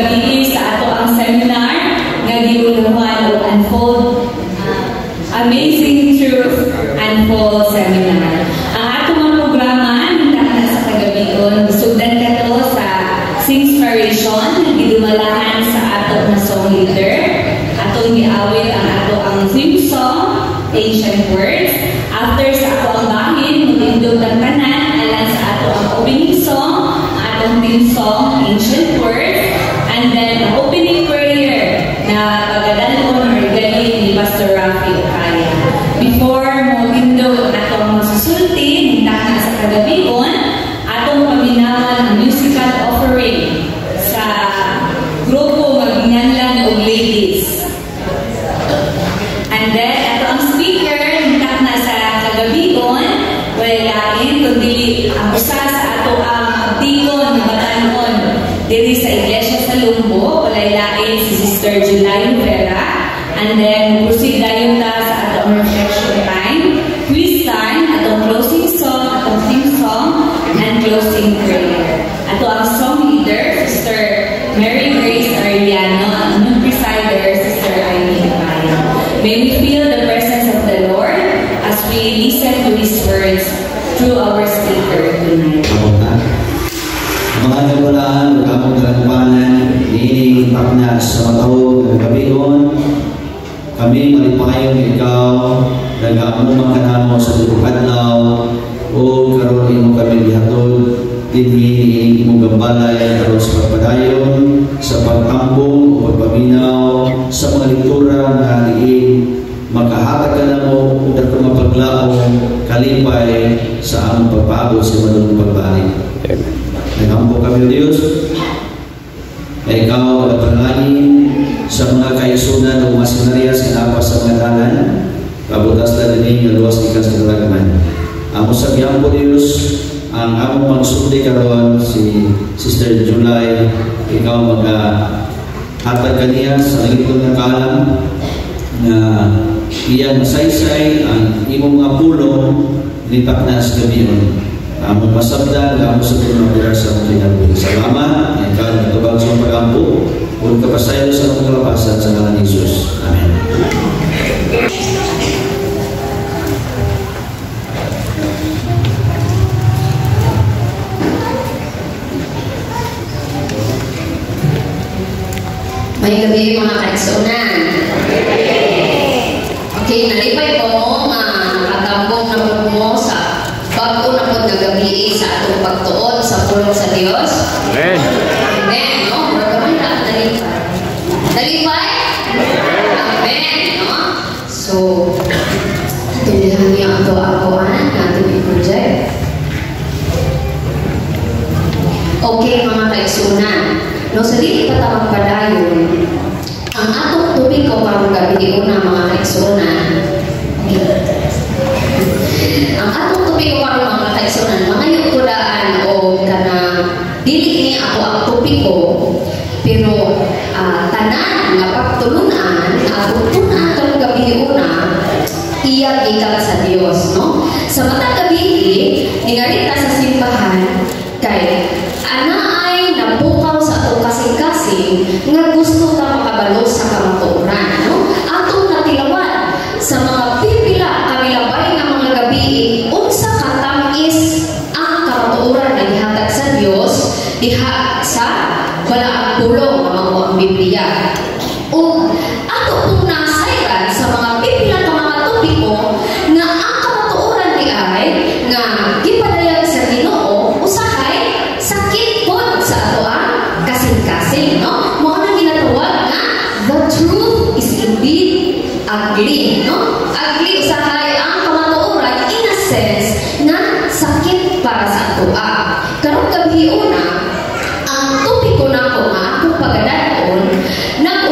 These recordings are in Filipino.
gabi sa ato ang seminar nga giuluhan o Unfold Amazing Truth Unfold Seminar. Ang ato mga programa nagtana sa kagabion, sugdan ka to sa Singspiration, gidumalahan sa ato na song leader. Atong giawit ang ato ang theme song, Ancient Words. After sa ato ang bahin, magindog ng tanan, alang sa ato ang opening song, atong theme song, Ancient Words. And then, opening prayer na pagadanon or gali ni Pastor Rafi Okaya. Before mo indog atong susulti, nagtana sa kagabion, atong paminawan ang musical offering sa grupo maghinanlan og ladies. And then, ato ang speaker, nagtana sa kagabion, walain kundi ang usa sa ato ang abdikon na batanon diri sa Iglesia sa Lumbo, walay lain si Sister July Vera. And then, proceed dayon ta sa atong reflection time, quiz time, atong closing song, atong theme song, and closing prayer. Ato ang song leader, Sister Mary Grace Arellano, ang inyong presider, Sister Amy Bayo. May we feel the presence of the Lord as we listen to His words through our speaker tonight. Mga nagwalaan, magkamong nagpanan, niining pakna sa matahog ng gabion, kami malipayon ikaw, nag-aamumang kanamo sa dugukadlaw, o karon imo kami dihatod, dinhi imo gambalay karon sa pagpadayon, sa pagtambong o pagpaminaw, sa mga lektura na diin, makahatag ka na mo, kung dako mapaglaong, kalipay sa among pagpaabot sa madulong pagbalik. Nagampo kami o Diyos, na ikaw nagpanalangin sa mga kaisunan o masinarias na napas sa mga tanan, kabutas na din yung luwas ikas ng kalagaman. Amo sa biyang po Diyos, ang among magsundi karon si Sister July, ikaw maghatag kaniya sa lingkod ng kalam na iyan masaysay ang imong mga pulong lipak na sa gabion. Among masabdan, among sa tunang lugar sa mga kinabuhi. Salamat, ang ikaw nagtubag sa pag-ampo, huwag kapasayo sa mga kalapasan sa ngalan ni Jesus. Amen. May gabi mga kaigsunan. Okay, nalipay po mo nakatambong na po mo sa bago na po nagabi sa atong pagtuon sa pulong sa Diyos. Amen. Amen, no? Marami na nalipay. Nalipay? Amen, no? So, tulihan niyo ang tuwa-tuwanan natin yung project. Okay, mga kaigsunan. No, sa dili pa tamang padayon, ang atong tubig ko karong gabi una mga kaigsunan. Ang atong tubig ko karong mga kaigsunan, mga yukudaan o kanang dili ni ako ang tubig ko, pero tanan nga pagtulunan, atong tunan karong gabi una, iya gikan sa Dios, no? Sa matang gabi, ningalita sa simbahan kay anaay napukaw sa atong kasing-kasing nga gusto ka makabalo sa kamatuoran, no? Atong natilawan sa mga pipila kami labay nga mga gabi, unsa katamis ang kamatuoran na gihatag sa Dios diha sa balaang pulong nga mao ang Biblia. O ato pong nasayran sa mga pipila ka mga topiko nga ang kamatuoran di ay nga gipadayag sa Ginoo usahay sakit pod sa ato ang kasing-kasing, no? Mo nang ginatawag nga the truth is indeed ugly, no? Ugly usahay ang kamatuoran in a sense na sakit para sa ato. Karong gabi una ang topiko nako nga akong pagadaon nag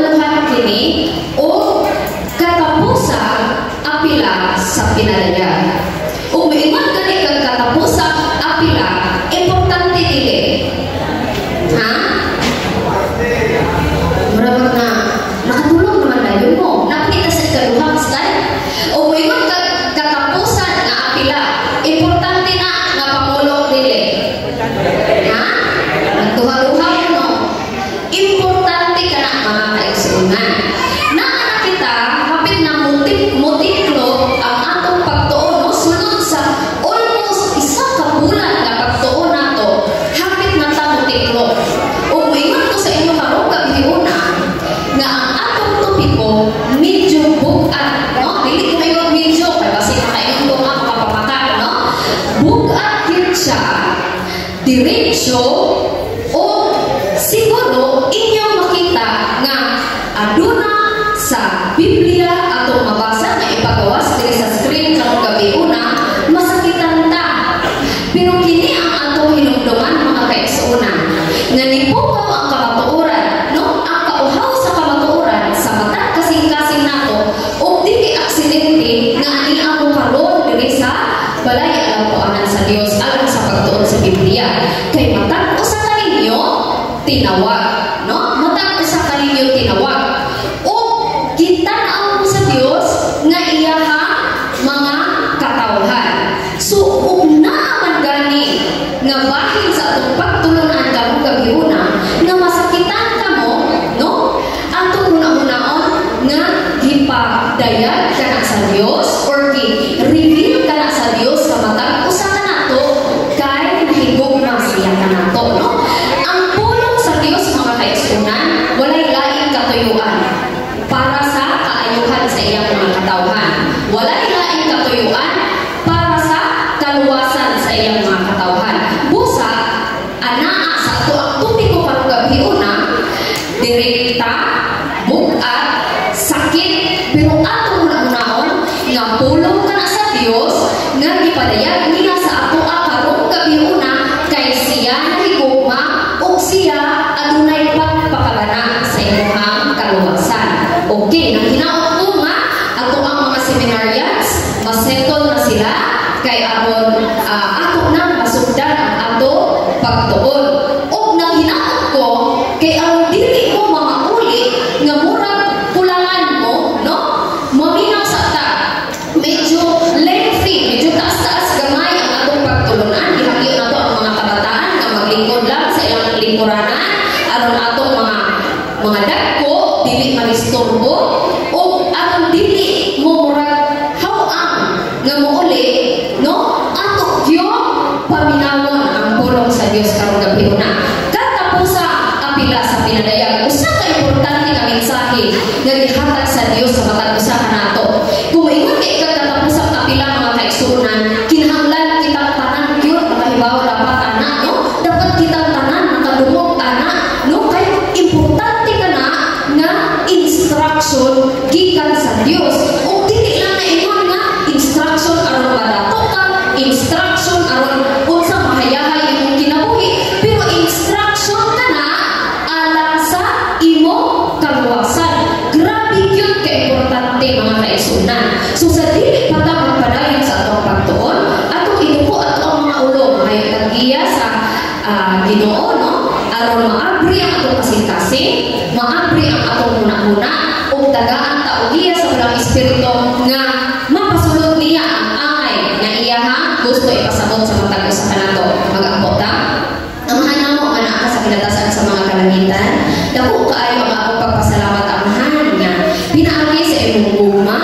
matag usa ka ninyo tinawag. O kita-an sa Dios nga iyaha mga katawhan. So ug naa man gani nga bahin sa atong pagtulunan karong gabiuna nga masakitan kamo, no? Atong una-unaon nga gipadayag kana sa Dios or gi-reveal kana sa Dios sa matag usa ka nato kay nahigugma siya kanato, no? Ang pulong sa Dios mga kaigsunan walay laing katuyuan para sa kaayuhan sa iyang mga katawhan. Walay laing katuyuan para sa kaluwasan sa iyang mga katawhan. Busa anaa sa ato ang tupiko karong gabiuna direkta bugat sakit pero ato una-unaon nga pulong kana sa Dios nga gipadayag niya sa ato karong gabiuna kay siya nahigugma ug siya adunay pagpakabana sa imong kaluwasan. Okay, nang hinaot ko nga ato ang mga seminarians masettle na sila kay aron ato nang masugdan ang ato pagtuon. Og nang hinaot ko kay aron dili mo mga uli nga murag kulangan mo, no? Maminaw sa ta medyo lengthy, medyo taas-taas gamay ang atong pagtulunan. Gihagyo na to ang mga kabataan nga maglingkod lang sa ilang lingkuranan aron ato mga dagko dili manistorbo o aron dili mo murag hawang nga mouli, no? Ato gyud paminawon ang pulong sa Dios karong gabiuna. Katapos sa apila sa pinadayag usa ka importante nga mensahe nga gihatag sa Dios sa matag usa ka nato. Kung ingon kay katapos sa apila mga kaigsunan, kinahanglan kita tanan gyud makahibaw dapat ana, no? Dapat kita tanan nakadumog ana, no? Kay importante kana nga instruction gikan sa Dios. O dili lang na ingon nga instruction aron madato ka, instruction aron unsa mahayahay imong kinabuhi, pero instruction kana alang sa imong kaluwasan. Grabe gyud ka importante mga kaigsunan. So sa dili pa ta magpadayon sa atong pagtuon, atong inupo ato ang mga ulo may kagiya sa Ginoo, no? Aron maabri ang atong kasing-kasing, maabri ang atong muna-muna ug tagaan ta og iya sa Dalang Espiritu nga mapasulod niya ang angay nga iyaha gusto ipasabot sa matag usa ka nato. Mag-ampo ta. Amahan namo nga naa sa kinatasan sa mga kalangitan. Dako kaayo ang akong pagpasalamat amahan nga pinaagi sa imong gugma,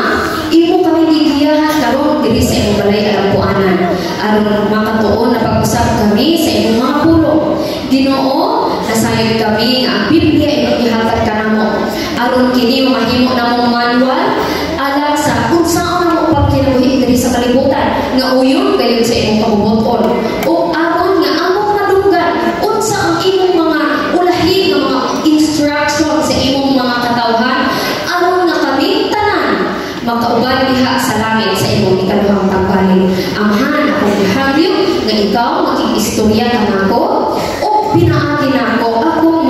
imo kami gigiyahan karon diri sa imong balay alampuanan aron makatuon na pag-usap kami sa imong mga pulong. Ginoo, nasayod kami nga ang Biblia imong gihatag kanamo aron kini mahimo namong manual alang sa kung saan mo pagkinabuhi diri sa kalibutan nga uyon gayud sa imong kabubuton o aron nga among madunggan unsa ang imong mga ulahi nga mga instruction sa imong mga katawhan aron nga kami tanan makauban diha sa langit sa imong ikaduhang tanggalin. Amahan akong gihagyo nga ikaw mag-istorya kanako o pinaagi nako akong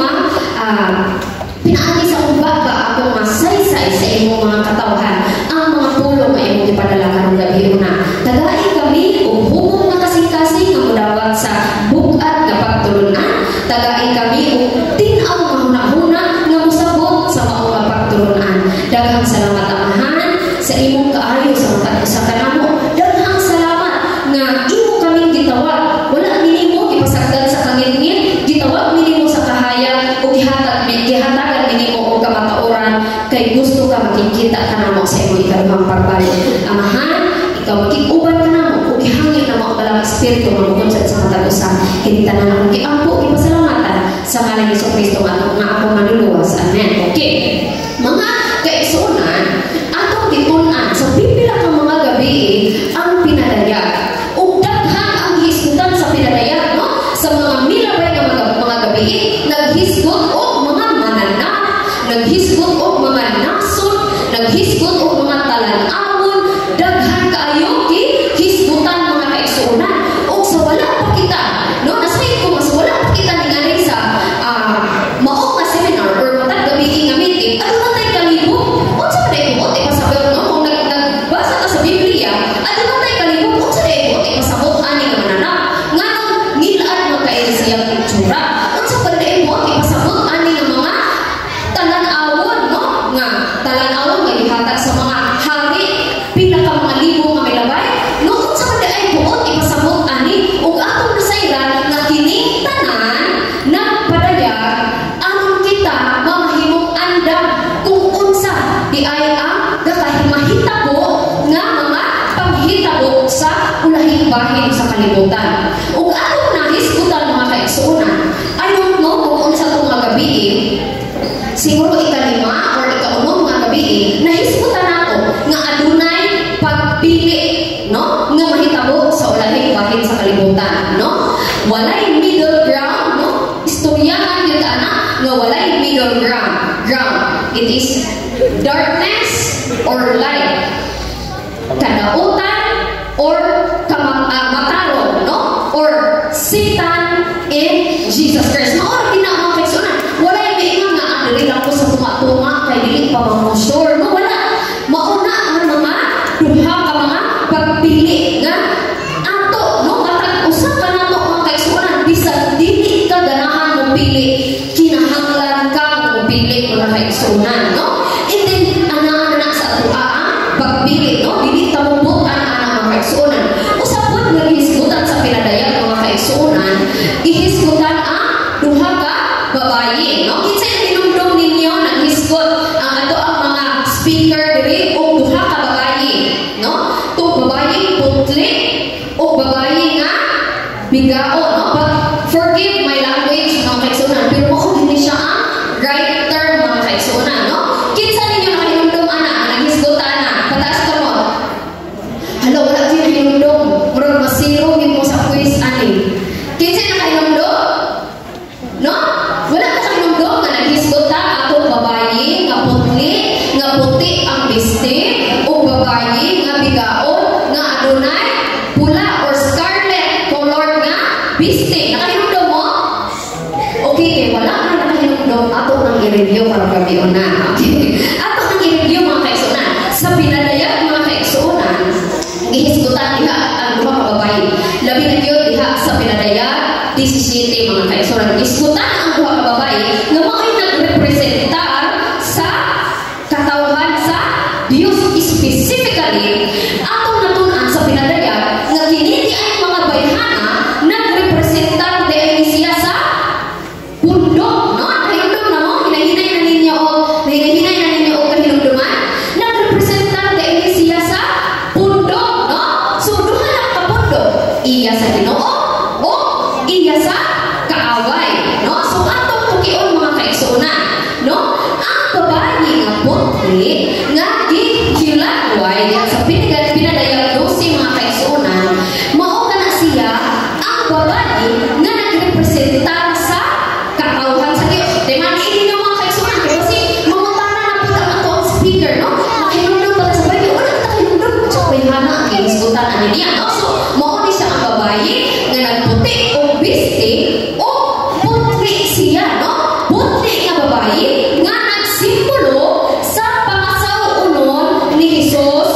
pinaagi sa umbaba akong masaysay sa imong mga katawhan ang mga pulong nga imong ipadala karong gabiuna. Tagain kami og hugong nga kasing-kasing nga modawat sa bugat nga pagtulunan. Tagain kami og tin-aw nga hunahuna nga mosabot sa mao nga pagtulunan. Daghang salamat amahan sa imong kaayo sa matag usa ka namo. Daghang salamat nga imo kaming gitawag. Wala nimo gipasagdan sa kangit-ngit, gitawag nimo sa kahayag ug gihatagan nimo og kamatauran kay gusto ka makikita kanamo sa imong ikaduhang pagbalik. Amahan, ikaw makig-uban kanamo ug gihangyo namo ang Dalang Espiritu nga mugod sa matag usa. Kini tanan akong giampo gipasalamatan sa ngalan ni Jesucristo nga ako manluluwas. Amen. Okay. Mga kaigsunan, atong titunan sa pipila ka mga gabi ang pinadayag. Ug daghan ang hisgutan sa pinadayag, no? Sa mga milabay nga mga gabi, naghisgot og mga mananap, naghisgot og mga nasod, naghisgot og mga talan-awon, daghan kaayo hisgutan mga kaigsunan. Og sa wala pa kita, no? Nasay ko mas wala pa kita ningali sa maong nga seminar or matag gabi nga meeting. Ano na tayo kalibog? Unsa pa tayo buot ipasabot, no? Kung nagbasa ka sa Biblia, ano na tayo kalibog? Unsa tayo buot ipasabot ani nga mananap? Nga nung nilaan mo kayo siyang itsura. Unsa pa tayo buot ipasabot ani nga mga kalibutan. Ug atong nahisgutan mga kaigsuonan, I don't know kung unsa tong mga gabi, siguro ikalima or ikaunom mga gabi, nahisgutan nato nga adunay pagpili, no? Nga mahitabo sa ulahing bahin sa kalibutan, no? Walay middle ground, no? Istoryahan yun ana nga walay middle ground. It is darkness or light, kadautan or makaron, no? Or Satan in Jesus Christ. Maura mga kaigsuonan, wala yung maingon nga ang dili lang ko sa tunga-tunga kay dili pa mga sure, no? Wala. Mauna ang mga duha ka mga pagpili nga ato, no? Matag usa ka nato mga kaigsuonan, bisan dili ka ganahan mo pili, kinahanglan ka mo pili mga kaigsuonan, no? And then ana-ana sa ato pagpili, no? Dili ta mo ana mga kaigsuonan. Usapon nga gihisgutan sa pinadayag mga kaigsuonan, gihisgutan ang duha ka babayi, no? Kinsa yung hinumdum ninyo naghisgot ang ato ang mga speaker diri o duha ka babayi, no? To babayi putli o babayi nga bigao, no? But forgive my language mga kaigsuonan, pero mo hindi siya ang right term mga kaigsuonan, no? Kinsa ninyo nakahinumdum ana naghisgutan na pataas ka mo? Hello, wala kayo hinumdum, murag masiro mo sa quiz ani. Kinsa nakahinumdum? No? Wala ka hinumdum nga naghisgutan atong babayi nga putli, nga puti ang biste, o babayi nga bigaon nga adunay pula or scarlet color nga biste. Nakahinumdum mo? Okay, wala na nakahinumdum, ato nang i-review para kami una. Okay? Ato nang i-review mga kaigsuonan. Sa pinadayag mga kaigsuonan, gihisgutan diha ang duha ka babayi. Labi na gyud diha sa pinadayag 17 mga kaigsuonan. Gihisgutan ang duha ka babayi nga mao'y nagrepresentar sa katawhan sa Dios, specifically atong natun-an sa pinadayag nga kini ay mga bayhana nagrepresentar diay siya sa pundok, no? Hinumdum na mo, hinahinay na ninyo o kahinumduman, nagrepresentar diay siya sa pundok, no? So duha lang ka pundok, iya sa Ginoo o iya sa kaaway, no? So atong tukion mga kaigsuonan, no? Ang babayi nga putli nga gihilagway sa pinadayag 12 mga kaigsuonan, mao na siya ang babayi nga nagrepresentar sa katawhan sa Dios. Demani ninyo mga kaigsuonan kasi mamutana na po ang ato ang speaker, no? Makinumdum pa sa bayi, wala ta kinumdum sa bayhana ang gihisgutan ani niya, no? So mao ni siya ang babayi nga nagputi o biste o putli siya, no? Putli nga babayi nga nagsimbolo sa pangasaw-unon ni Jesus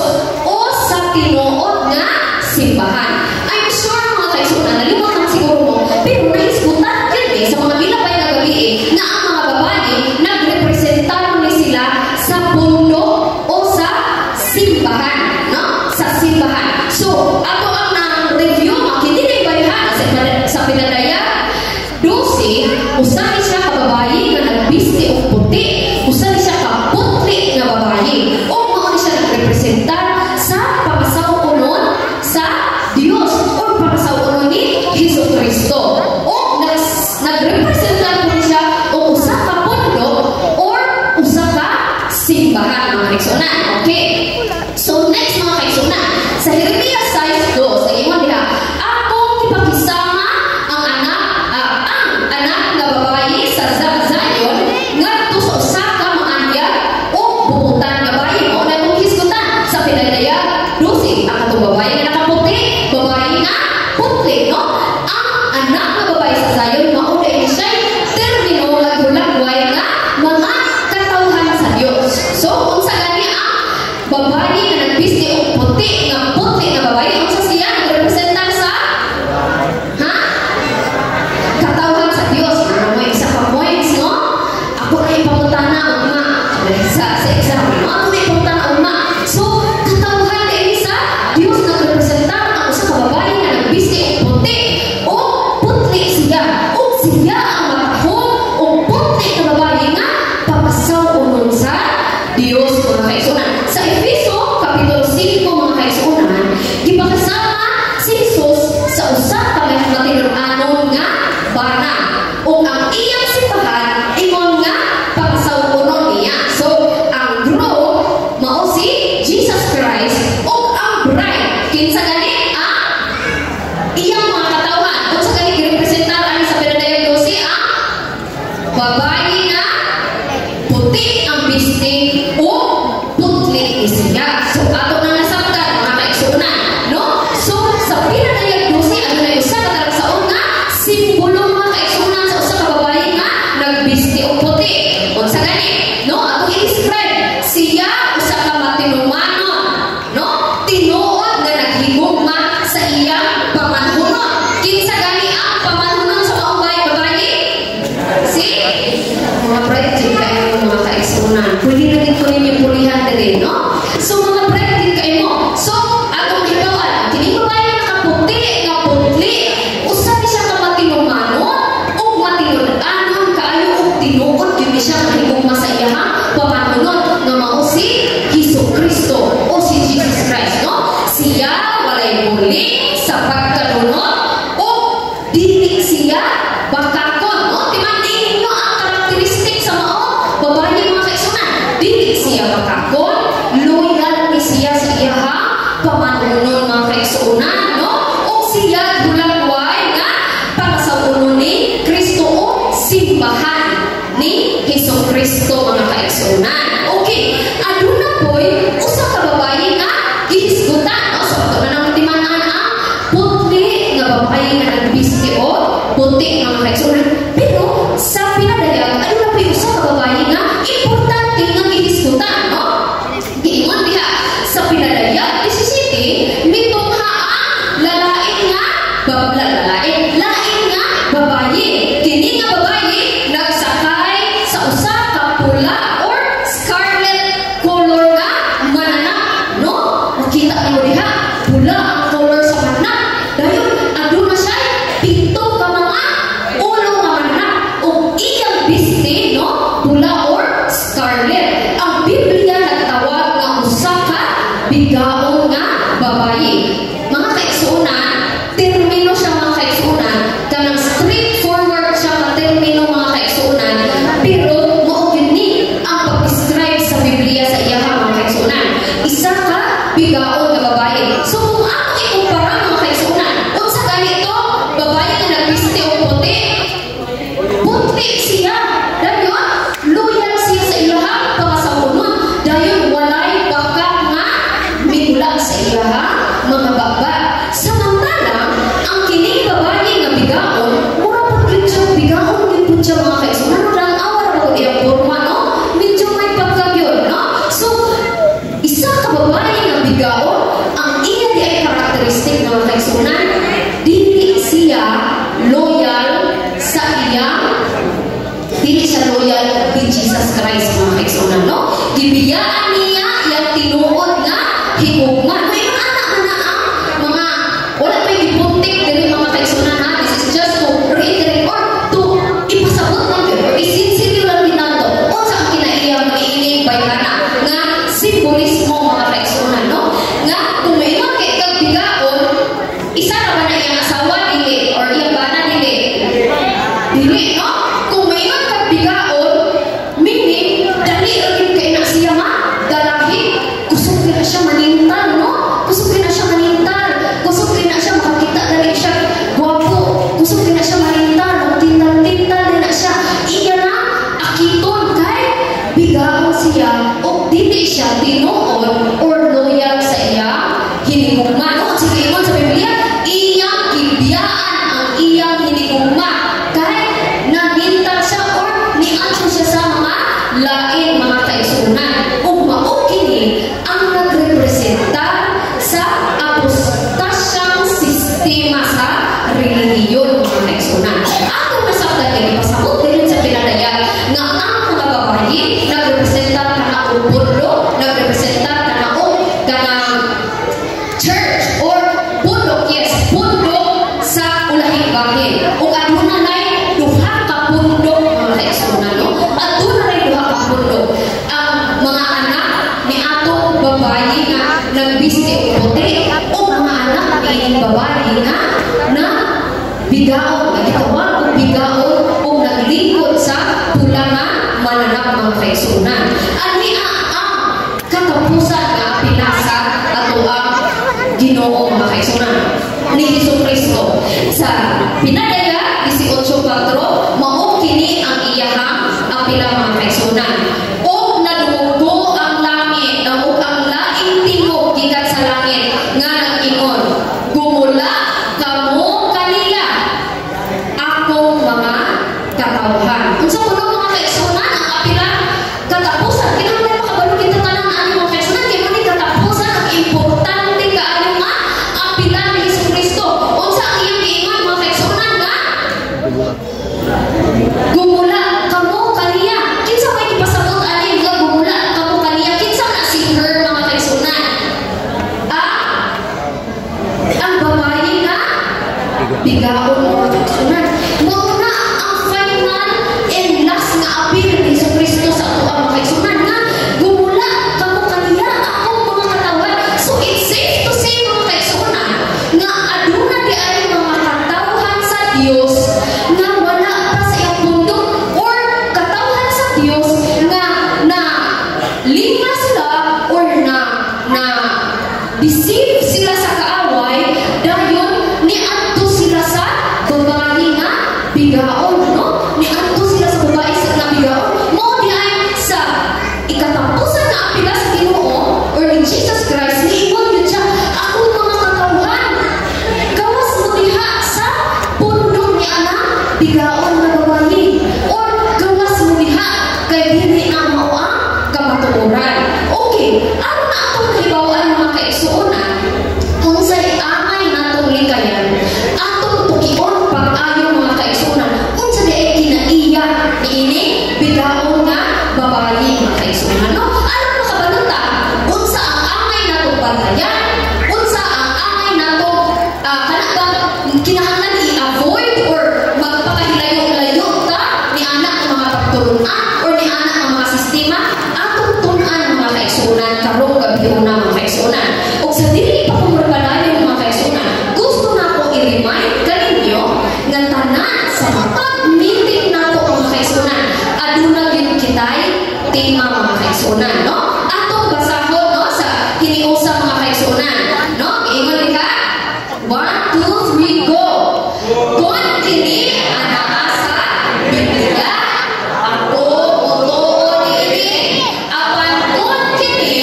o sa tinuod nga simbahan. I'm sure mga kaigsuonan, nalimot lang siguro mo, pero nahisgutan yun sa mga milabay na gabi na ang mga babayi nagrepresentar ni sila sa pundo o sa simbahan, no? Sa simbahan. So, ato ang na-review, makitili bayhana sa pinadayag 12, usa ni siya ka babayi nga nagbiste o puti, usa ni siya ka putli nga babayi, o mao ni siya nagrepresentar sa pangasaw-unon sa Dios o pangasaw-unon ni Jesucristo, o nagrepresentar po siya o usa ka pundo or usa ka simbahan mga kaigsuonan. Okay, so next mga kaigsuonan, sa Jeremias 6:2 sa ingon diha, akong ipakisama ang anak nga babayi sa Zion ngadto sa usa ka maanyag o bubutan nga bayi, mo na itong hisgutan sa pinadayag 12 ang atong babayi nga nakaputi, babayi nga putli, no? Ang anak nga babayi sa Zion mao na siya termino lagulagway nga mga katawhan sa Dios. So unsa gani ang babayi nga nagbiste o puti nga babayi, unsa siya nagrepresentar sa katawhan sa Dios. Ano mo isa ka points, no? Ako ay pangutana uma sa exam, no? Ako ay pangutana uma. So katawhan din sa Dios nagrepresentar ang usa ka babayi nga nagbiste o puti o putli siya, o siya ang matahong o putli nga babayi nga papasaw-unon sa Dios mga kaigsuonan. Sa Efeso kapitulo 5 mga kaigsuonan, gipakasama si Jesus sa usa matinud-anon nga bana. O ang iyang simbahan, ingon nga pagsawunon niya. So, ang groom, mao si Jesus Christ, o ang bride. Kinsa gani? Iyang mga katawhan. Kung sa gani, girepresentar ani sa Pinadayag 12, babae na puti ang bistig o putli siya. So, ato na nasabtan, mga kaigsunan, no? So, sa Pinadayag 12, ano na usa ka taragsaon nga simbolo, mga kaigsunan, sa usa ka babae nga nagbisti o puti. Kung sa gani, no? Ato i-describe siya usa ka matinumanon, no? Tinuod nga naghigugma sa iyang pamanhunon. Kinsa gani ang pamanhunon sa maong babae? Si mga bride kayo, mga kaigsunan. Pwede na din po ninyo pulihan na din, no? So, mga bride din kayo. So, atong ikawan, kini babae na nakaputi, nga putli, usabi siya ka matinumanon, o matinudanon kayo, o tinuod, yun siya mahigugma sa iyang pamanhunon, nga mao si Hesus Kristo, o si Jesus Christ, no? Siya walay muli sa pagkanunod, o dili siya bakakon, no? Timandin nyo ang karakteristik sa mao babae, mga kaigsunan. Dili siya bakakon, loyal ni siya sa iyaha pamanhunon, mga kaigsunan, no? O siya hulagway nga pagsawunon ni Kristo, o simbahan ni Hesus Kristo, mga kaigsunan. Okay, aduna po'y usa ka babae nga gihisgutan, no? So, ito na naman timanan ang putli nga babae nga nagbisti o puti, mga kaigsunan. Pero sa Pinadayag, aduna po'y usa ka babae nga importante nga gihisgutan, no? Giingon diha sa Pinadayag 17, mitungha ang lalaki nga lain nga babae. Kini nga babae nagsakay sa usa ka pula or scarlet color nga mananap, no? Makita niyo diha, pula ang color sa mananap. Dayon aduna siya pito ka mga ulo nga mananap, o iyang biste, no? Pula or scarlet. Ang Biblia nagtawag nga usa ka bigaon nga babae. Mga kaigsunan, termino siya, mga kaigsunan, kanang straightforward siya nga termino, mga kaigsunan, pero mao gini ang pag-describe sa Biblia sa iya, mga kaigsunan. Isa ka bigaon nga babae. So kung ako ikumpara, mga kaigsunan, unsa ganito babae nga nagbiste o puti? Putli siya. Dayon loyal siya sa iyaha pangasawunon. Dayon walay baka nga migula sa iyaha mga baba. Samantalang ang kining babae nga bigaon, mura pa rin siya bigaon din po siya, mga kaigsunan. Lang awar ako iyang forma, no? Medyo may pagkagyon, no? So, isa ka babae nga bigaon, ang iya di ay karakteristik, mga kaigsunan, dili siya loyal sa iyang, dili siya loyal kay Jesus Christ, mga kaigsunan, no? Gibiyaan niya iyang tinuod nga higugman. May anak na ang mga wala pa yung ipuntik dili, mga kaigsunan, ha? This is just to reiterate or to ipasabot lang yun or isinsitil lang din nato unsa ang kinaiyang magiining bayana nga simbolismo, mga kaigsunan, no? Nga kung may mga kay bigaon, isa ra ba na iyang asawa dili or iyang bana dili? Dili, no? Kung may mga bigaon, meaning dali rin kay na siya nga dalahi, kusog na siya manintal, no? Kusog na siya manintal, kusog na siya makakita dali siya guwapo, kusog na siya manintal, tintal-tintal din na siya. Iya na akiton kay bigaon siya, o dili siya tinuod or loyal sa iya hinigugma, no? Sige, ingon sa Biblia, iyang gibiyaan ang iyang hinigugma kay nanintal siya or niadto siya sa mga lain, mga kaigsunan. Ug mao kini ang nagrepresenta sa apostasyang sistema sa relihiyon, mga kaigsunan. Atong nasabtan kini pasabot din sa Pinadayag nga ang mga babae nagrepresenta kanang pulo, nagrepresenta kanang church or pundok, yes, pundok sa ulahing bahin. Ug aduna nay duha ka pundok, mga kaigsunan, no? Aduna nay duha ka pundok. Ang kaigsunan. Ani ang katapusan nga pinasa ato ang Ginoo mga kaigsunan ni Jesucristo. Sa Pinadaya 18:4 mao kini ang iyahang apila mga kaigsunan. O nadunggo ang langit o ang laing tingog gikan sa langit nga nag-ingon, gumula kamo kanila akong mga katawhan. Unsa kuno mga kaigsunan ang apila katapusan kinahanglan makabalo kita tanan ani mga kaigsunan kay mo ni katapusan ang importante kaayo nga apila ni Jesucristo. Unsa ang iyang giingon mga kaigsunan nga gumula kamo kaniya. Kinsa may ipasabot ani nga gumula kamo kaniya? Kinsa na si her mga kaigsunan? Ang babae na bigaon mga kaigsunan. Mao na ang final and last nga appeal ni Jesucristo sa ato ang mga kaigsunan nga gumula kamo kaniya akong mga katawan. So it's safe to say mga kaigsunan nga aduna di ay mga katawhan sa Dios nga wala pa sa iyang mundo or katawhan sa Dios nga na lima sila or na deceive sila sa kaaway dayon niadto sila sa babae nga bigaon, no? Niadto sila sa babae nga bigaon. Mao di ay sa ikatapusan na apila sa Ginoo or ni Jesus Christ niingon yun siya, ako mga katawhan gawas mo diha sa pundok ni anak bigaon na babae or gawas mo diha kay dili na mao ang kamatuoran. Okay, ano na atong nahibawan mga kaigsuonan kung sa amay natong likayan atong tukion pag-ayo mga kaigsuonan unsa di ay kinaiya niini bigaon nga babae mga kaigsuonan, no? Ano makabalota unsa ang amay natong bantayan, unsa ang amay natong kinahanglan i-avoid or magpakahilayo-layo ta ni anak ng mga pagtulunan or ni anak ng mga sistema atong tun-an mga kaigsuonan karong gabi una mga kaigsuonan. Ug sa dili pa ko magpadayon mga kaigsuonan, gusto na ko i-remind kaninyo nga tanan sa matag meeting nato mga kaigsuonan aduna gyud kitay tema mga kaigsuonan, no? Atong basahon no sa hiniusa mga kaigsuonan, no? Ingon ka 1, 2, 3 go. Kun kini anaa sa Biblia ako motuon ini apan kun kini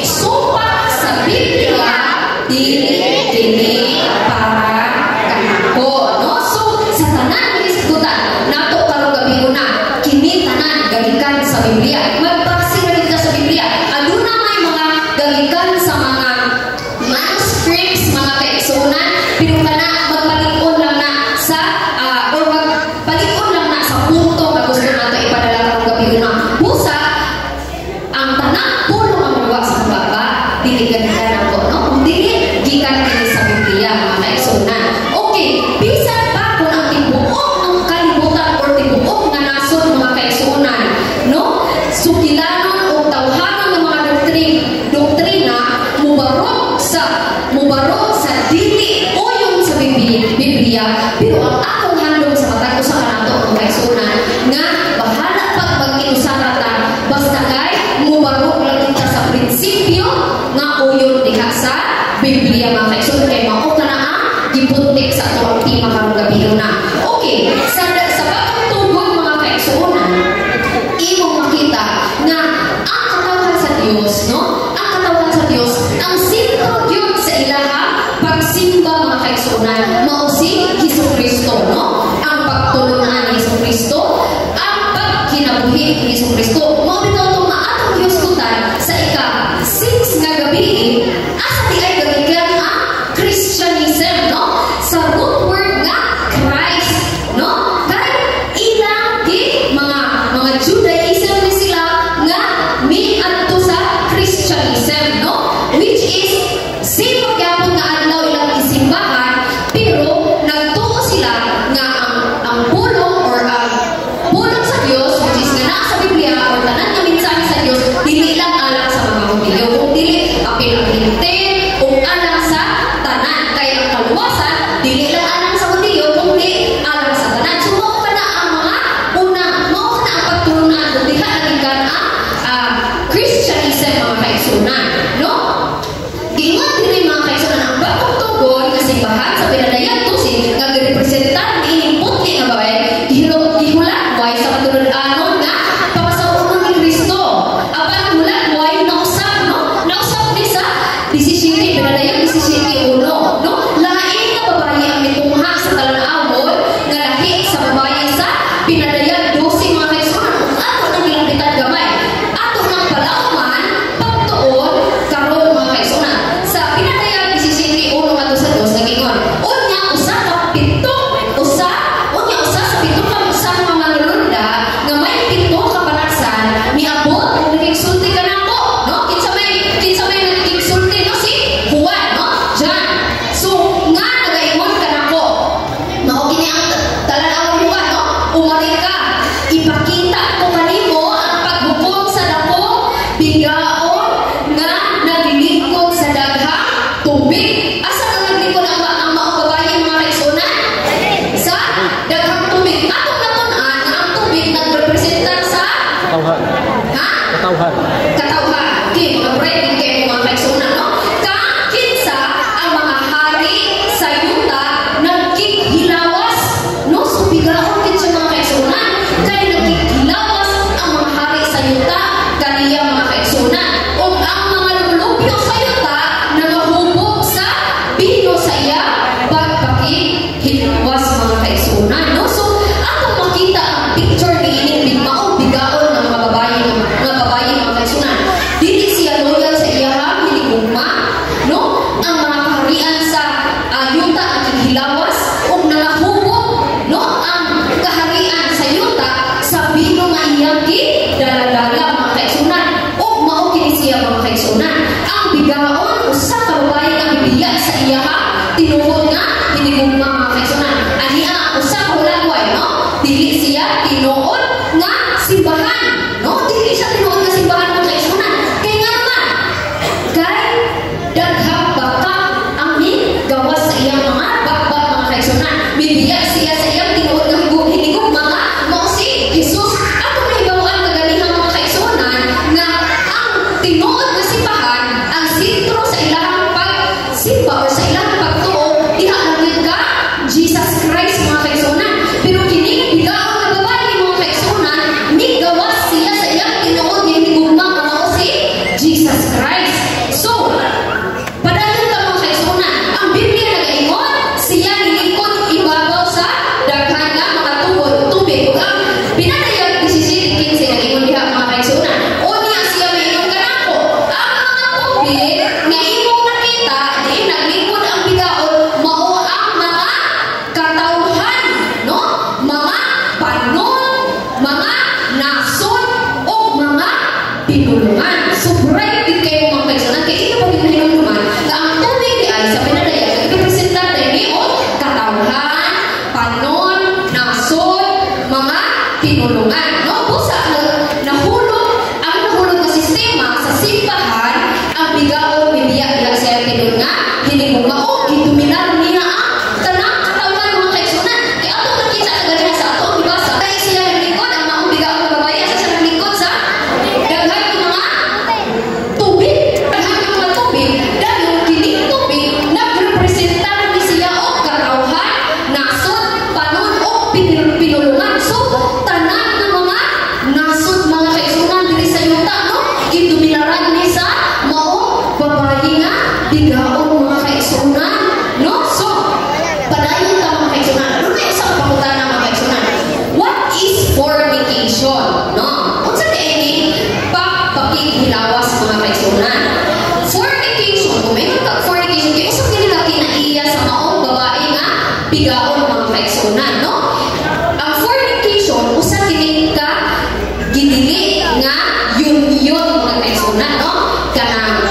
supat sa Biblia dili kini para kanako, no? So sa tanan isgutan nato karong gabi una kini tanan gagikan sa Biblia. Magbase ra kita sa Biblia. Aduna may mga gagikan sa mga manuscripts mga kaigsuonan pero kana magpalig-on lang na sa or magpalig-on lang na sa punto nga gusto nato ipadala karong gabi una. Busa ang tanang pulo nga magawa sa baba dili gagikan ako, no? Kung dili gikan kini sa Biblia mga kaigsuonan. Okay, bisan pa kung ang tibuok ng kalibutan or tibuok nga nasod mga kaigsuonan, no? Sukilanon o tawhanon ng mga doktrina mubarok sa dili o yung sa Biblia pero ang akong handog sa matag usa kanato ang kaigsuonan nga bahala pag mag-inusaratan basta kay mubarok lang kita sa prinsipyo nga uyon diha sa Biblia mga kaigsuonan kay mao kana ang gipuntik sa atong tema karong gabi na. Okay, sa pagtugod mga kaigsuonan imong makita nga bigaon nga naglingkod sa daghang tubig. Asa ka naglingkod ang mga babae mga kaigsunan? Sa daghang tubig. Atong natunan nga ang tubig nagrepresentan sa Katawhan. ha? Katawhan. Katawhan. Okay, mga breaking kayo mga kaigsunan, no? Kinsa ang mga hari sa yuta nagkikhilawas, no? So bigaon kinsa mga kaigsunan kay nagkikhilawas ang mga hari sa yuta kaniya mga kaigsunan. O ang mga lulubyo sa yuta nagahubog sa bino sa iya pagpakihilwas mga kaigsunan, no? So ako makita ang picture ni ining bigmao bigaon ng mga babae mga kaigsunan. Dili siya loyal sa iyahang hiligugma, no? Ang mga kaharian sa yuta ang hilawas ug nalahubog, no? Ang kaharian sa yuta sa bino nga iyang gidala-dala mga kaigsunan. Ug mao kini siya mga kaigsunan. Ang bigaon usa ka babae nga bibiya sa iyahang tinuod nga hiligugma mga kaigsunan. Ani ang usa ka hulagway, no? Dili siya tinuod nga simbahan, no? Dili siya tinuod nga simbahan mga kaigsunan. Kay nga man kay daghang baka ang gawas sa iyang mga bakbak mga kaigsunan. Bibiya siya sa iyang tinuod nga hiligugma mga mao si Jesus. Ako may bawaan kagalihang mga kaigsunan nga ang tinuod nga simbahan ang sentro sa ilahang pagsimba o sa ilahang pagtuo diha lang ka Jesus Christ mga kaigsunan. Pero kini bigaon nga babae mga kaigsunan migawas siya sa iyang tinuod nga hiligugma nga mao si Jesus Christ. So padayon ta mga kaigsunan, ang Biblia nagaingon siya nilingkod ibabaw sa daghan nga mga tubig. Ug ang pinadayag 17:15 nagaingon diha mga kaigsunan, unya siya maingon kanako ang mga tubig nga imong nakita di naglingkod ang bigaon mao ang mga katawhan, no? Mga panon, mga nasod o mga pinulungan. So bright din kayo mga kaigsunan kay ito pa pinahilumduman na ang tubig di ay sa pinadayag nagrepresentante ni o katawhan, panon, nasod, mga pinulungan, no? Busa nahulog na sistema sa simbahan ang bigaon bibiya diha sa tinul nga hiligugma o gituminar niya ang tanang katawhan mga kaigsunan. Kay ato nakita kagaliha sa ato bibasa kay siya naglingkod ang mga bigaon nga babae asa siya naglingkod sa daghan ng mga tubig. Daghan ng mga tubig dahil kining tubig nagrepresentan ni siya o katawhan, nasod, panon o pinulungan. So tanan ng mga nasod mga kaigsunan diri sa yuta, no? Gituminaran ni sa mao babae nga bigaon mga kaigsunan, no? So padayon ta mga kaigsunan. Ano na isang pangutana mga kaigsunan? What is fornication, no? Unsa kay ini pagpakighilawas mga kaigsunan? Fornication, kung may fornication kay usa kini laki na iya sa maong babae nga bigaon mga kaigsunan, no? Ang fornication usa kini ka gidili nga union mga kaigsunan, no? Kanang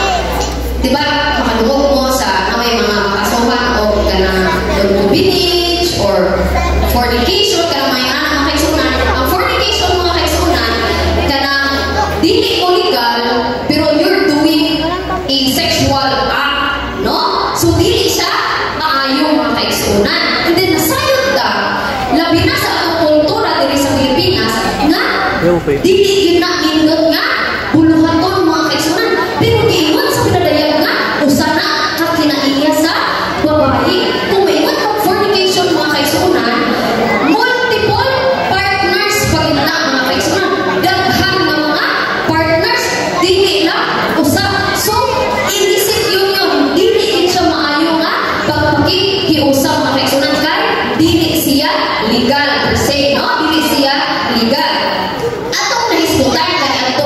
diba makaduog mo sa naway mga makasuhan o kanang concubinage or fornication kanang may mga kaigsunan. Ang fornication mga kaigsunan kanang dili mo legal pero you're doing a sexual act, no? So dili siya maayo mga kaigsunan. And then nasayod ta labi na sa atong kultura diri sa Pilipinas nga dili yun na indot nga buluhaton mga kaigsunan. Pero giingon sa pinadayag nga usa na ka kinaiya sa babae. Kung maingon kang fornication mga kaigsunan, multiple partners pagina mga kaigsunan. Daghan nga mga partners dili lang usa. So illicit union dili siya maayo nga pagpakikiusap mga kaigsunan kay dili siya legal per se, no? Dili siya legal. Atong nahisgutan kay adto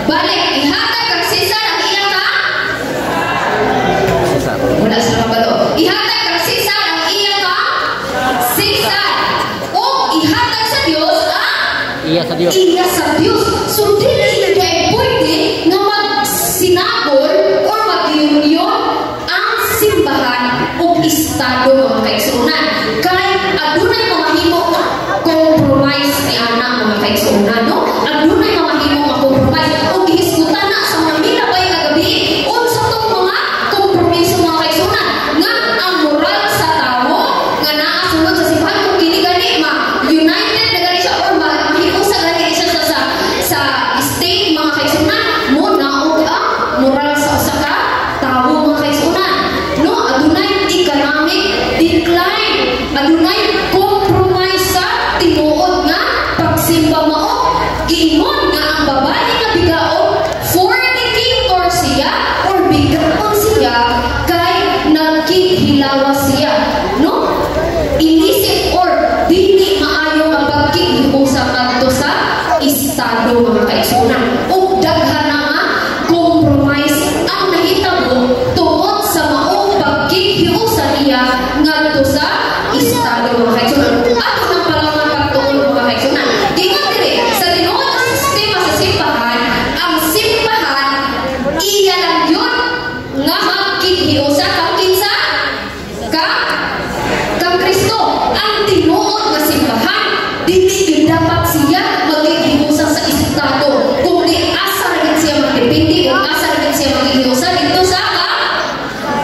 Balik, ihatag kang Cesar ang iyang ka? Wala sila mabalo. Ihatag kang Cesar ang iyang ka? Cesar. O ihatag sa Diyos ang? Iya sa Diyos. Iya sa Diyos. So, dili kay pwede nga magsinagol o mag-union ang simbahan o estado mga kaigsunan. Kay adunay mamahimo compromise ni anak mga kaigsunan, no? Adunay mamahimo ma-compromise o gihisgutan na sa mga milabay nga gabi unsa tong mga kompromiso mga kaigsunan nga ang moral sa tao nga naa sulod sa simbahan kung kini gani ma-united na gani siya or mahiusa gani siya sa state mga kaigsunan mo naog ang moral sa usa ka tao mga kaigsunan, no? Adunay economic decline, adunay compromise sa tinuod nga pagsimba mao giingon nga ang babae nga bigaon fornicator siya or bigaon siya kay nagkihilawas siya, no? Illicit or dili maayo nga pagkihiusa kadto sa estado mga kaigsunan ug daghan na nga compromise ang nahitabo tungod sa maong pagkihiusa niya ngadto sa estado mga kaigsunan. Ato nang palangan pagtuon mga kaigsunan. Ingon diri sa tinuod nga sistema sa simbahan, ang simbahan iya lang yun nga magkihiusa kang kinsa kang Kristo. Ang tinuod nga simbahan dili gyud dapat siya magkihiusa sa estado kundi asa ra gid siya magdepende o asa ra gid siya magkihiusa dito sa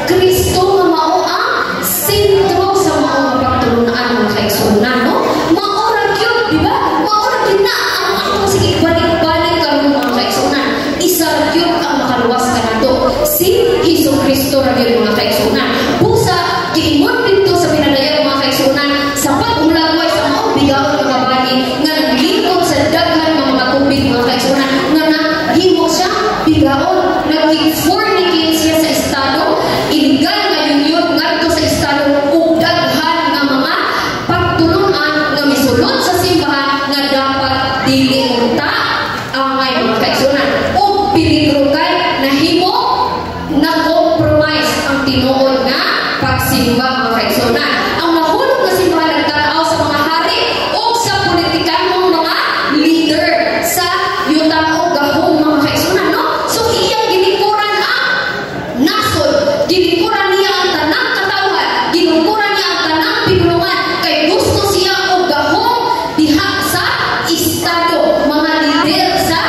Kristo nga mao ang sentro sa mao nga pagtulunan mga kaigsunan, no? Mao ra gyud, di ba? Mao ra gyud na ang akong sige balik-balik karon mga kaigsunan. Isa ra gyud ang makaluwas kanato si Hesukristo ra gyud mga kaigsunan. Busa giingon dito sa pinadayag mga kaigsunan sa pag-ulagway sa mao bigaon nga babae nga naglingkod sa daghan mga matubig mga kaigsunan nga nahimo siya bigaon, nag-fornicate siya sa estado, illegal nga union ngadto sa estado ug daghan nga mga pagtulunan nga misulod sa simbahan nga dapat dili unta angay mga kaigsunan ug peligro kay nahimo na compromise ang tinuod nga pagsimba mga kaigsunan. Ang nahulog nga simbahan nagtanaw sa mga hari o sa politikanong mga leader sa yuta o gahong mga kaigsunan, no? So iyang ginikuran ang nasod, ginikuran niya ang tanang katawhan, ginikuran niya ang tanang pinulungan kay gusto siya o gahong diha sa estado, mga leader sa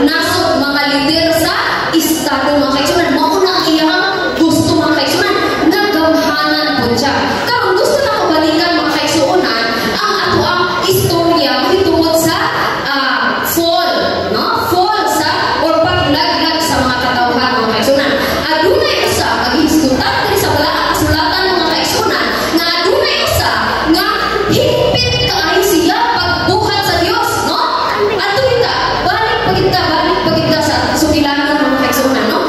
nasod, mga leader sa estado mga kaigsunan. Mauna ang iyang gusto mga kaigsunan, nagamhanan po siya. Karon gusto na ko balikan mga kaigsunan ang ato ang istorya hitungod sa fall, no? Fall sa or paglaglag sa mga katawhan mga kaigsunan. Adunay usa maghisgutan diri sa balaang kasulatan mga kaigsunan nga adunay usa nga higpit kaayo siya pagbuhat sa Dios, no? Ato kita balik pagita sa sukilanon mga kaigsunan, no?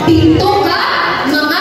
pinto ka mga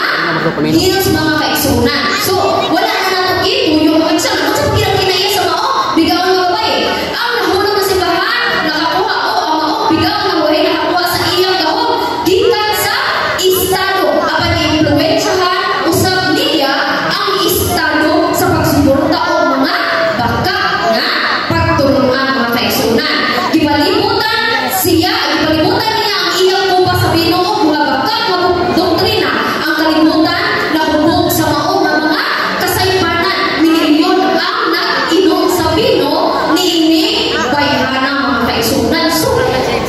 hills mga kaigsunan. So, wala na nato ito yung exam. Kung sa kinaya sa mao, bigaw nga ba eh. Ang nahuna na simbahan, nakakuha o ang mao, bigaw nga ba nakakuha sa iyang gahon. Gikan sa estado, apan i-influensyahan usab niya ang estado sa pagsuporta o mga baka nga pagtulungan mga kaigsunan. Gipalibutan siya, gipalibutan niya ang iyang kupa sa Ginoo mga baka nga doktrina. Ang kalibutan na hubog sa mao nga mga kasaypanan. Milyon ang nag-inom sa bino niini bayhanang mga kaigsunan. So,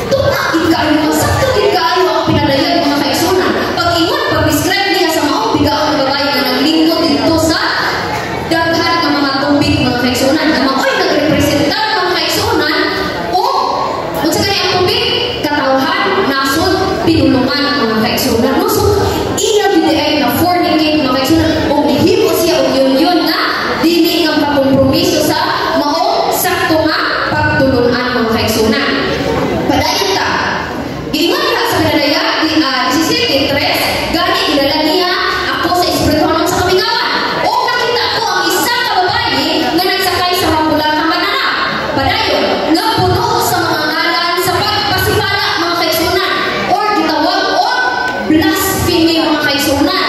tuna ikayo, sakto ikayo ang pinadayan mga kaigsunan. Pag-ingon, pag-describe niya sa mao, bigaw ang babae na naglingkod dito sa daghan ng mga tubig mga kaigsunan. Na mao'y nagrepresenta mga kaigsunan o kung sa kanya ang tubig, katawhan, nasod, pinulungan mga kaigsunan. No? So, iya bidiay na fornicate mga kaigsunan o nihimo siya o yun na dili ng pagkompromiso sa mao sakto nga pagtulunan mga kaigsunan. Padayon ta, giingon ka sa pinadaya, 17:3, gani ilala niya ako sa espirituhanon sa kamingawan. O nakita ko ang isa ka babae nga nagsakay sa mapulatang banana. Padayon, nga puno sa mga ngalan sa pagpasimala mga kaigsunan or gitawag o blasphemy mga kaigsunan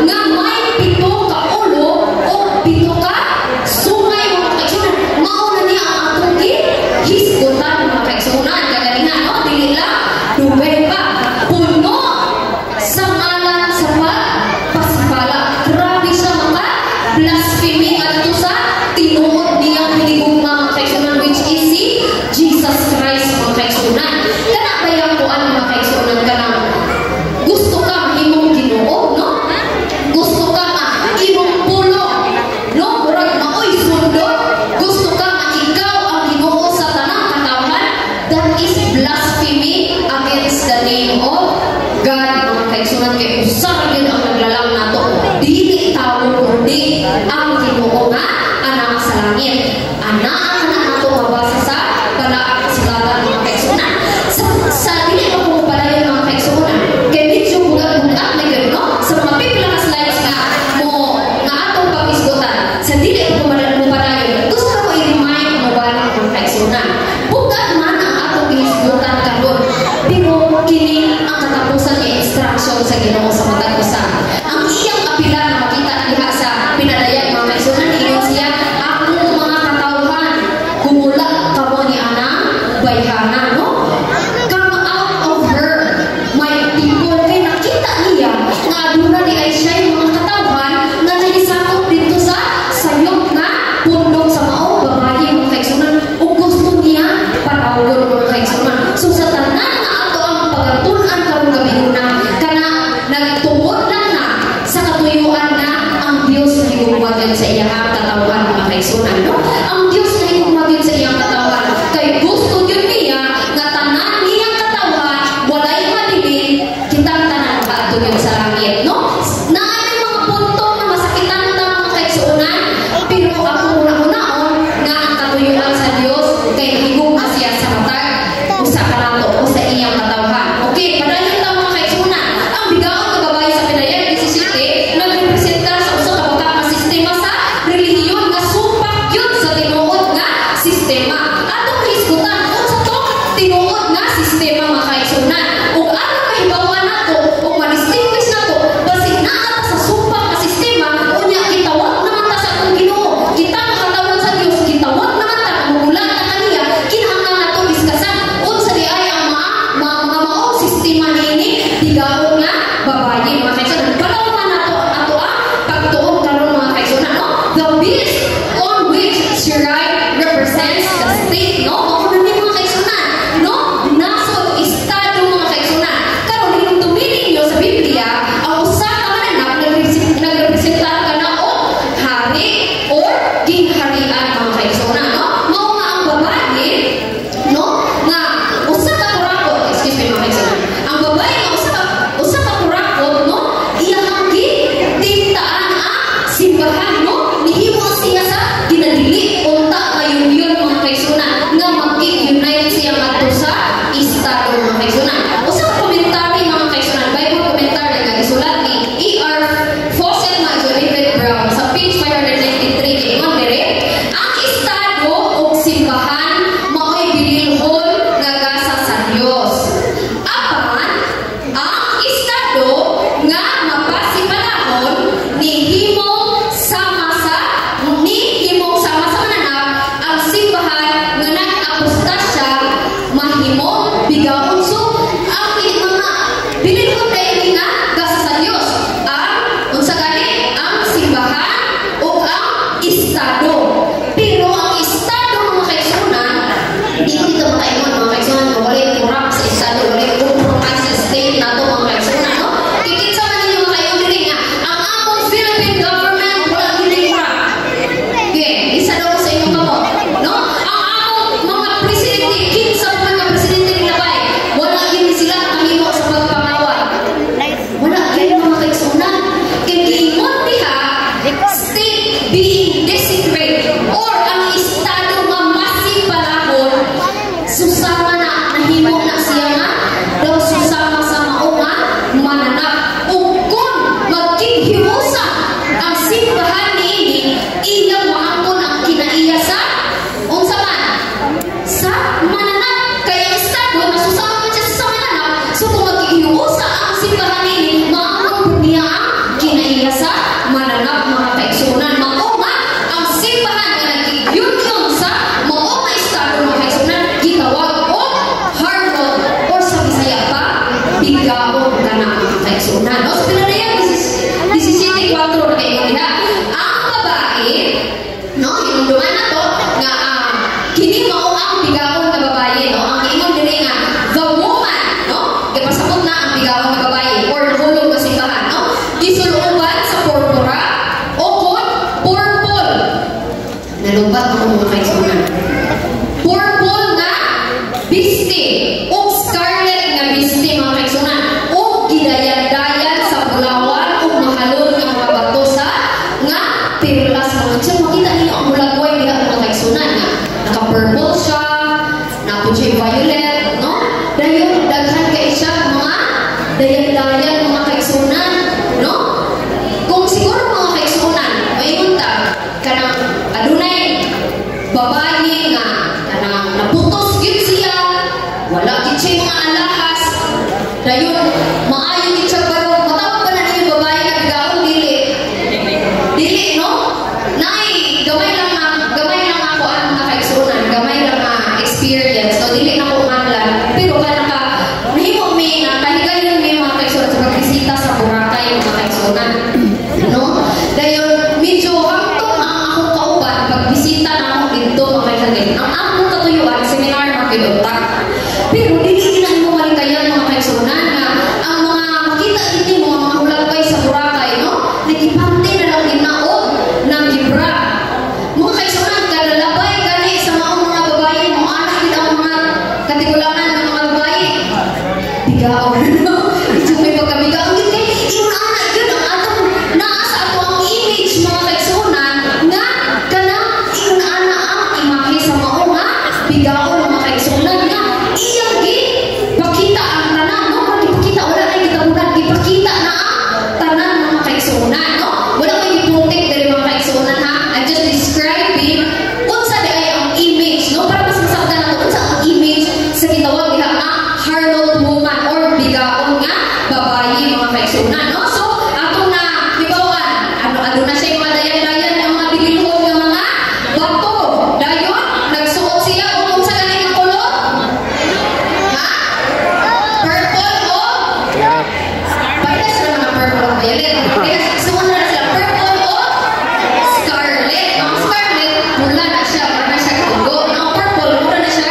nga may pito ka ulo o pito ka sungay mga kaigsunan. Mauna niya ang atong hisgutan mga kaigsunan. Kagalingan, no? Dili lang dugay pa. Puno sa ngalan sa pagpasimala. Grabe siya mga blasphemy at ito sa tinuod niyang pinigugma mga kaigsunan which is si Jesus Christ mga kaigsunan. Kana ba yung kuan mga kaigsunan ka na gusto ka imong Ginoo, no? Gusto ka nga imong pulo, no? Murag maoy sundo. Gusto ka nga ikaw ang Ginoo sa tanang katawhan. That is blasphemy against the name of God mga kaigsunan. Kaya usar yun ang naglalang nato. Dili tawon kundi ang Ginoo nga anak sa langit. Anak nato mabasa sa balaang kasulatan mga kaigsunan. Sa dili pa kung palayon mga kaigsunan. Kaya medyo bulat-bulat na yun, no? Sa mga pipila na slides nga mo nga atong papisgotan. Sa dili pa kung palayon. Gusto ko i-remind mo ba ng mga kaigsunan. Bugat man ang atong pisgotan karon. Pero kini ang katapusan ng instruction sa Ginoo sa matag usa. Ang iyang apila na makita diha sa pinadayan mga kaigsunan, ingon siya, akong mga katawhan, gumula kamo ni anang bayhana, no? Come out of her, my people. Kay nakita niya nga aduna ni ay siya yung mga katawhan na nagisakop dito sa sayop na pundok sa mao babae mga kaigsunan. O gusto niya panawon mga kaigsunan. So sa tanan nga ato ang pagatunan karong gabi na kana nagtungod lang na sa katuyuan na ang Dios na higugmagyan sa iyang katawhan mga kaigsunan, no? Ang Dios na higugmagyan sa iyang katawhan kay gusto yun niya nga tanan niyang katawhan walay madilig kitang tanan makaatugyan sa langit, no? Naay mga punto na masakitan ta mga kaigsunan, pero ako una-unaon nga ang katuyuan sa Dios kay higugma siya sa matag usa ka nato o sa iyang katawhan. Okay, padayon ta mga kaigsunan. Ang bigaong nga babae sa pinayag 17 nagrepresenta sa usa ka baka nga sistema sa relihiyon nga supak yun sa tinuod nga sistema. Atong hisgutan unsa to tinuod nga sistema mga kaigsunan. Ug aron mahibawan nato ug ma-distinguish nato basig naa sa supak nga sistema unya gitawag naman ta sa atong Ginoo. Kita nga katawan sa Dios gitawag naman ta mugulan ta kaniya kinahanglan nato diskasan unsa di ay ang mga mao sistema niini bigaon nga babae mga kaigsunan. Palawan nato ato ang pagtuon karon mga kaigsunan, no? The beast on which she ride represents the state, no? Mao na ni mga kaigsunan, no? Nasod estado mga kaigsunan. Karon yung tumili niyo sa Biblia ang usa ka mananap nagrepresenta ka na o hari or gingharian mga kaigsunan, no? Mao nga ang babae, no? Nga usa ka kurakot, excuse me mga kaigsunan. Ang babae nga usa ka kurakot, no? mapasipanahon ni himong sama sa mananap ang simbahan nga nag-apostasya mahimong bigaon. So ang mga pinilgon dahil nga gasa sa Dios ang unsa gani ang simbahan o ang estado. Pero ang estado mga kaigsunan, di ko dito makaingon mga kaigsunan, wala yung kurap sa estado, wala yung compromise sa state na ito mga kaigsunan, no? Kikita man ninyo mga kaigsunan din nga, ang among Philippine government, wala hindi kurap. Okay, isa daw sa inyong kamo, no? Ang among mga presidente, kinsa mga presidente nila ba wala yun sila kahimo sa pagpangawat. Wala kayo mga kaigsunan. Kikimot diha, state being desecrated or ang estado nga masipanahon susama na nahimo na siya nga daw susama sa mao nga mananap. Ug kung magkighiusa ang simbahan niini iyang maangkon ang kinaiya sa unsa man sa mananap. Kaya estado na susama man siya sa mananap. So kung magkighiusa ang simbahan niini maangkon niya ang kinaiya sa mananap mga kaigsunan. Mao nga ang simbahan nga nagigiyun sa mao nga estado mga kaigsunan gitawag o harlot or sa Bisaya pa bigaon ka na mga kaigsunan. No? So pinadayan 17:4 na kayo diha. Ang babae, no, inunduman na to nga kini mao ang bigaon nga babae, no? Ang ingon diri nga the woman, no? Ipasabot na ang bigaon nga babae or hulog nga simbahan, no? Gisuluban sa purpura o kon purple. Nalumbat ako mga kaigsunan. Purple nga biste o scarlet nga biste mga kaigsunan o gidayan-dayan sa bulawan o mahalon nga mga bato sa nga perlas mga siya. Makita niyo ang bulagway nila mga kaigsunan nga naka-purple siya, napod siya violet, no? Dayon daghan kay siya mga dayan-dayan mga kaigsunan, no? Kung siguro mga kaigsunan mayroon ta kanang adunay babae nga kanang naputos gyud siya, wala gyud siya mga alahas, dayon maayo gyud siya barog matawag pa na niyo babae nga bigaon dili, no? Nay gamay lang ako ang mga kaigsunan, gamay lang experience, no? Dili na ko manlan, pero kana ka nahimo mi nga kahigayon mi mga kaigsunan sa pagbisita sa Boracay mga kaigsunan, no? Dayon medyo hangtong ang akong kauban pagbisita na ako dito mga kaigsunan, ang akong katuyuan seminar magkilutak, pero dili na mo malikayan mga kaigsunan nga ang mga makita dito mga hulagway sa Boracay, no? Nagipante na lang ginaod ng gibra. Mga kaigsunan kalalabay gani sa maong mga babae mo ana gid ang mga katigulangan ng mga babae bigaon, no? Ito may pagkabigaon gid kay ingon ana gyud ang atong naa sa ato ang image mga kaigsunan nga kanang ingon ana ang imahe sa mao nga bigaon mga kaigsunan nga iyang gi pakita ang tanan, no? Gipakita wala na gitabunan, gipakita na ang tanan mga kaigsunan, no? Wala may giprotect diri mga kaigsunan ha. I'm just describing unsa di ay ang image, no? Para mas masabtan nato unsa ang image sa gitawag diha nga harlot woman or bigaon nga babae mga kaigsunan, no? So atong na hibawan ano na siya mga dayan-dayan ng mga bililhon nga mga bato. Dayon nagsuot siya og unsa gani nga kulot? Ha? Purple o parehas na mga purple o violet. Kaya suot na sila purple o scarlet. Ang scarlet mula na siya, mura na siya dugo. Ang purple mura na siya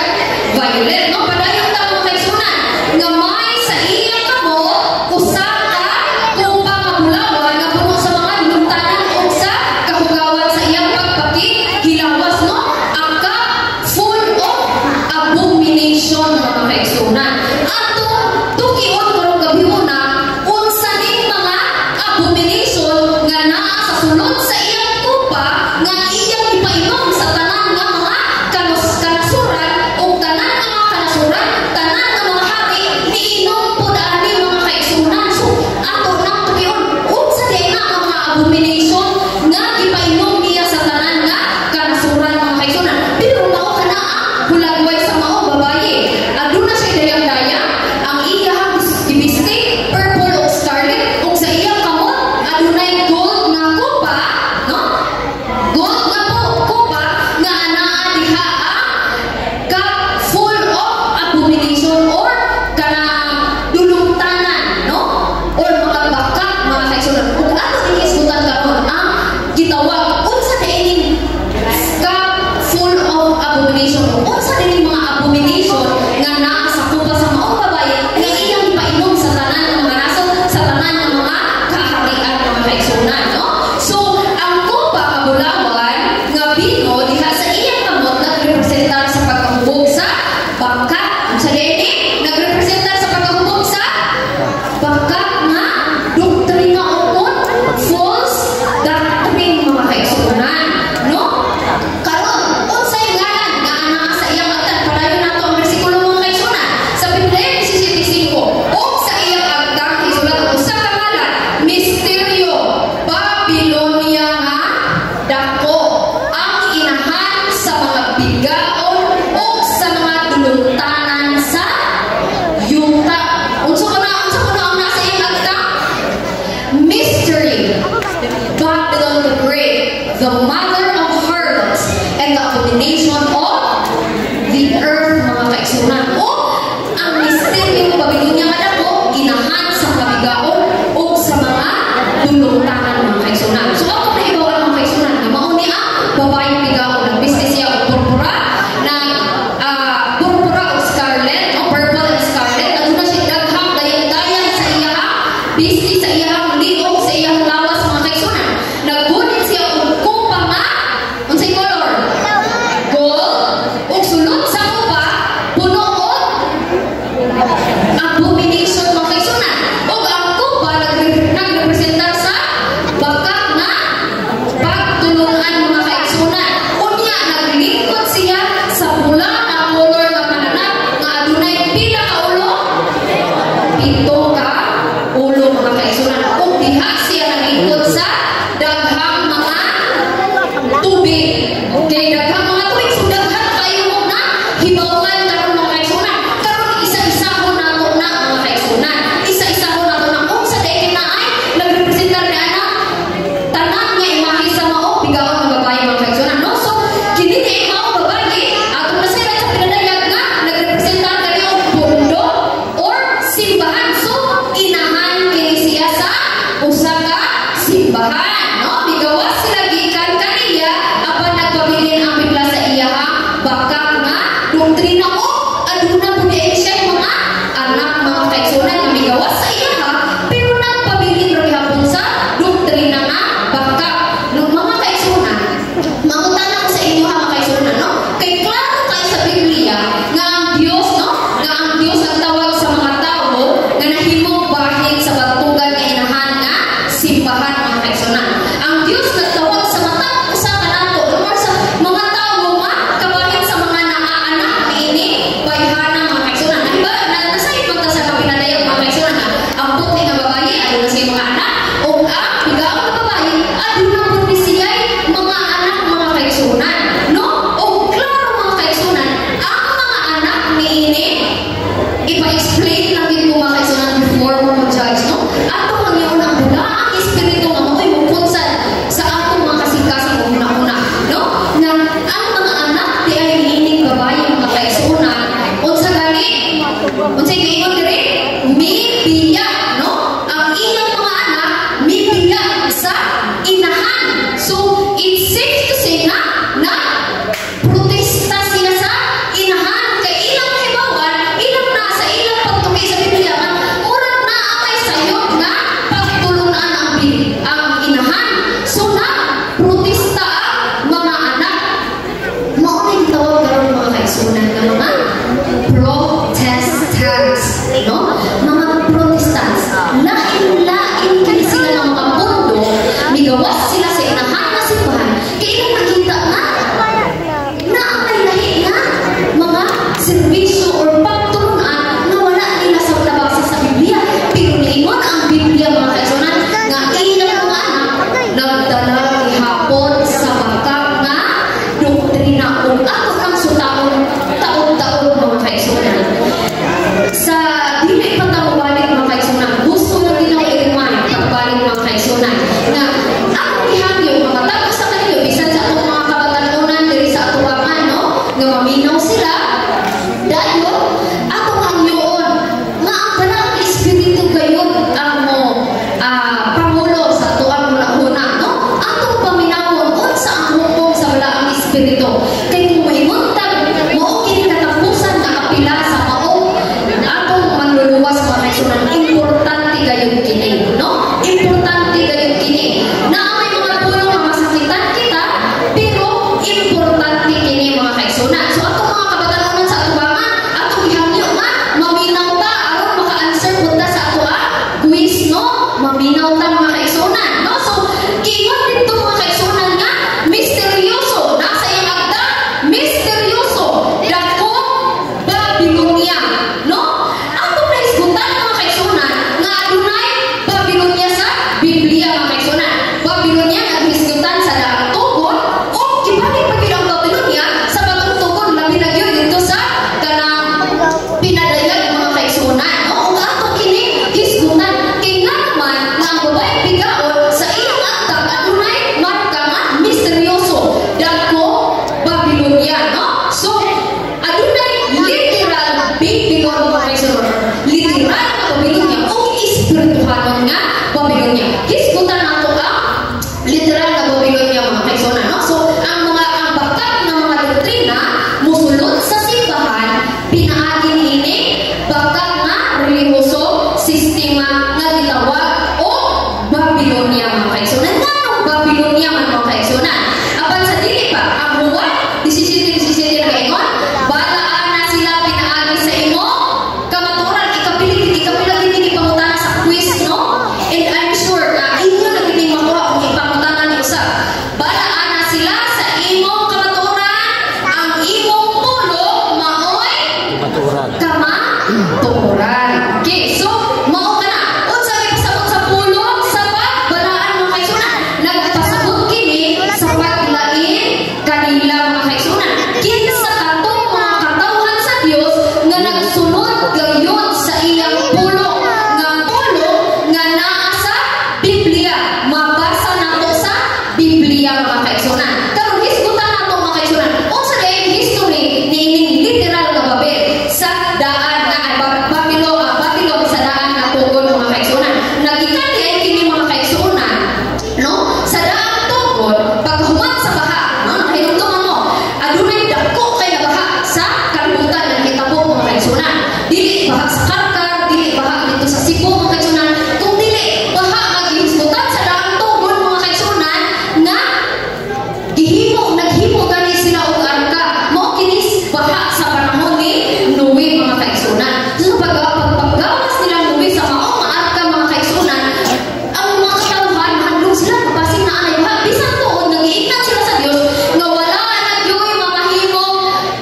violet, no? Padayon ta mga kaigsunan nga may sa iya kamo usa ka busy sa iyang liog, sa iyang lawas mga kaigsunan. Nagunit siya og kupa nga unsay color? Gold. Ug sulod sa kupa puno og abomination mga kaigsunan. Ug ang kupa nagrepresentar sa bakak nga pagtulunan mga kaigsunan. Unya naglingkod siya sa pula na color nga mananap nga adunay pila ka ulo? 7 ka ulo mga kaigsunan. Ug diha siya naglingkod sa daghang mga tubig. Kay daghang mga tubig, so daghang kayo na hibawan karon mga kaigsunan. Karon isa-isahon nato na mga kaigsunan. Isa-isahon nato na kung sa daykin na ay nagrepresentar na anak tanan nga imahe sa mao bigaon nga babae mga kaigsunan. No? So kini kay mao babae atong nasirat sa pinadayag nga nagrepresentar kani og pundo or simbahan. So inahan kini siya sa usa ka simbahan. No? Bigawas sila gikan kaniya apan nagpabilin ang Biblia sa iya bakak nga doktrina o aduna po diay siya mga anak mga kaigsunan nga bigawas sa iya pero nagpabilin ra gihapon sa doktrina nga bakak. No, mga kaigsunan, mangutana ko sa inyo mga kaigsunan, no? Kay klaro kayo sa Biblia nga ang Dios, no? Nga ang Dios ang tawag sa mga tao nga nahimong bahig sa batugan nga inahan nga simbahan mga kaigsunan. Ang Dios nagtawag sa matag usa ka nato or sa mga tao nga kabahin sa mga naaanak niini bayhana mga kaigsunan. Diba nasay pagka sa kapinadayag mga kaigsunan na ang puti nga babae aduna sa mga anak o ang bigaon nga babae aduna pud ni siya'y mga anak mga kaigsunan. No? O klaro mga kaigsunan, ang mga anak niini ipa-explain lang din ko mga kaigsunan before mo mag-judge, no? Ato ang yun ang bula ang espiritu nga mo'y mupunsan sa atong mga kasing-kasing una-una, no? Na ang mga anak di ay niining babae mga kaigsunan unsa gani? Unsay giingon diri? Mibiya, no? Ang iyang mga anak mibiya sa inahan. So it's safe to say na protesta siya sa inahan kay ilang hibawan ilang na sa ilang pagtuki sa Biblia nga murag na kay sayop nga pagtulunan ang inahan. So na protesta ang mga anak. Mao na yung tawag karon mga kaigsunan nga mga Protestants, no? Mga Protestants, lain-lain kini sila ng mga mundo, migawas sila sa inahan na simbahan. Kaya ilang nakita nga na ang lahi nga mga serbisyo or pagtulunan na wala nila sa nabasa sa Biblia. Pero niingon ang Biblia mga kaigsunan nga ilang mga anak nagdala gihapon sa bakak nga doktrina o ato ng sutaon taon-taon mga kaigsunan. Sa dili pa tayo balik mga kaigsunan, gusto lang din ako i-remind pagbalik mga kaigsunan na ang ihangyo mga tapos sa kanyo bisan sa atong mga kabatanunan diri sa atubangan, no? Nga maminaw sila dayo atong hangyoon nga ang kanang espiritu gayon ang mo pangulo sa tuang una-una, no? Atong paminawon unsa ang hukom sa balaang espiritu. Kay kung mahimuntag mao kini katapusan nga apila sa mao atong manluluwas mga kaigsunan, importante gayon kini, no? Importante gayon kini. Na may mga puno nga masakitan kita, pero importante kini mga kaigsunan. So atong mga kabatanunan sa atubangan, atong gihangyo nga maminaw ta aron maka-answer punta sa ato quiz, no? Maminaw ta mga kaigsunan, no? So giingon dito mga kaigsunan nga misteryoso nasa iyang agda, misteryoso dakong Babilonia, no? Atong naisgutan mga kaigsunan nga adunay Babilonia sa Biblia mga kaigsunan. Babilonia naghisgutan sa daang tugon o kibalik pa gid ang Babilonia sa bagong tugon labi na gyud dito sa kanang pinadayag mga kaigsunan, no? Ug ato kini hisgutan kay nga naman nga ang babae bigaon sa iyang agda adunay marka nga misteryoso dako Babilonia, no? So adunay literal Babylon mga kaigsunan, literal nga Babilonia o espirituhanon nga Babilonia. Hisgutan nato ang literal nga Babilonia mga kaigsunan, no? So ang bakak nga mga doktrina musulod sa simbahan pinaagi niini bakak nga relihiyoso sistema nga gitawag Babylonia mga kaigsunan. Nganong Babylonia man mga kaigsunan? Apan sa dili pa, ang huwag, 17 na kaingon, balaan na sila pinaagi sa imo, kamaturan, ikapilang hindi pangutana sa quiz, no? And I'm sure na inyo naging makuha kung ipangutana niyo sa balaan na sila sa imong kamaturan, ang imong pulo, maoy, kamaturan. Okay, so, mao ka na. Unsa may pasabot sa pulo, sa pagbalaan mga kaigsunan. Nagpasabot kini sa paglain kanila mga kaigsunan. Kinsa katong mga katawhan sa Dios nga nagsunod gayon sa iyang pulo. Nga pulo nga naa sa Biblia. Mabasa nato sa Biblia mga kaigsunan. Karon hisgutan nato mga kaigsunan. Unsa day history niining literal nga Babel sa daan nga Babylon sa daan nga tugon mga kaigsunan. Nagikan di ay kini mga kaigsunan, no? Sa daan tugon paghuman sa baha, no? Hinungtungan mo. Adunay dako kay nga baha sa kalibutan nga hitabo mga kaigsunan. Dili baha sa Karkar, dili baha dito sa Cebu mga kaigsunan. Kung dili baha maghisgutan sa daan tugon mga kaigsunan nga naghimo gani sila og arka. Mao kini baha sa panahon ni Noe mga kaigsunan. So paggawas nila Noe sa maong arka mga kaigsunan, ang mga katawhan handog sila mapasig na anay baha. Bisan tuod nag-iingnan sila sa Dios nga wala na gyoy mamahimo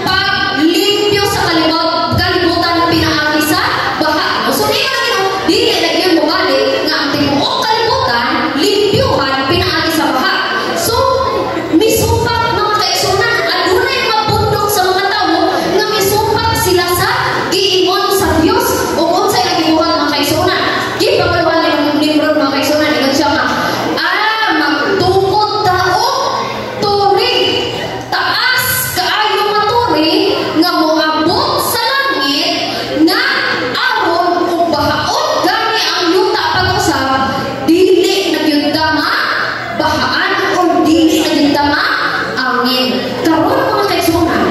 paglimpyo sa kalibutan pinaagi sa baha. So dili na gyud mobalik nga ang tibuok kalibutan limpyuhan pinaagi sa baha. So misumpak mga kaigsunan, adunay mga bundok sa mga tawo nga misumpak sila sa giingon sa Dios ug unsay nagibuhat mga kaigsunan. Gipagaluhan ni Nimrod mga kaigsunan, ingon siya nga magtukod ta og turig, taas kaayo maturig nga moabot sa langit nga aron ug bahaon gani ang yuta pag-usab, dili na gyud ta bahaan o dili na gyud ta angin. Karon mga kaigsunan,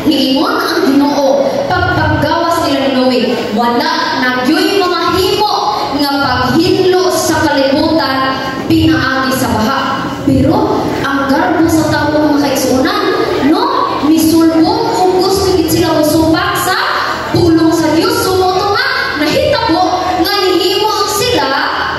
niingon ang Ginoo pagpagawas nila ni Noe, wala na gyoy mamahimo nga paghinlo sa kalibutan pinaagi sa baha. Pero ang garbo sa tawo mga kaigsunan, no, misulbong ug gusto gid sila musumpak sa pulong sa Dios. Sumoto nga nahitabo nga nihimo sila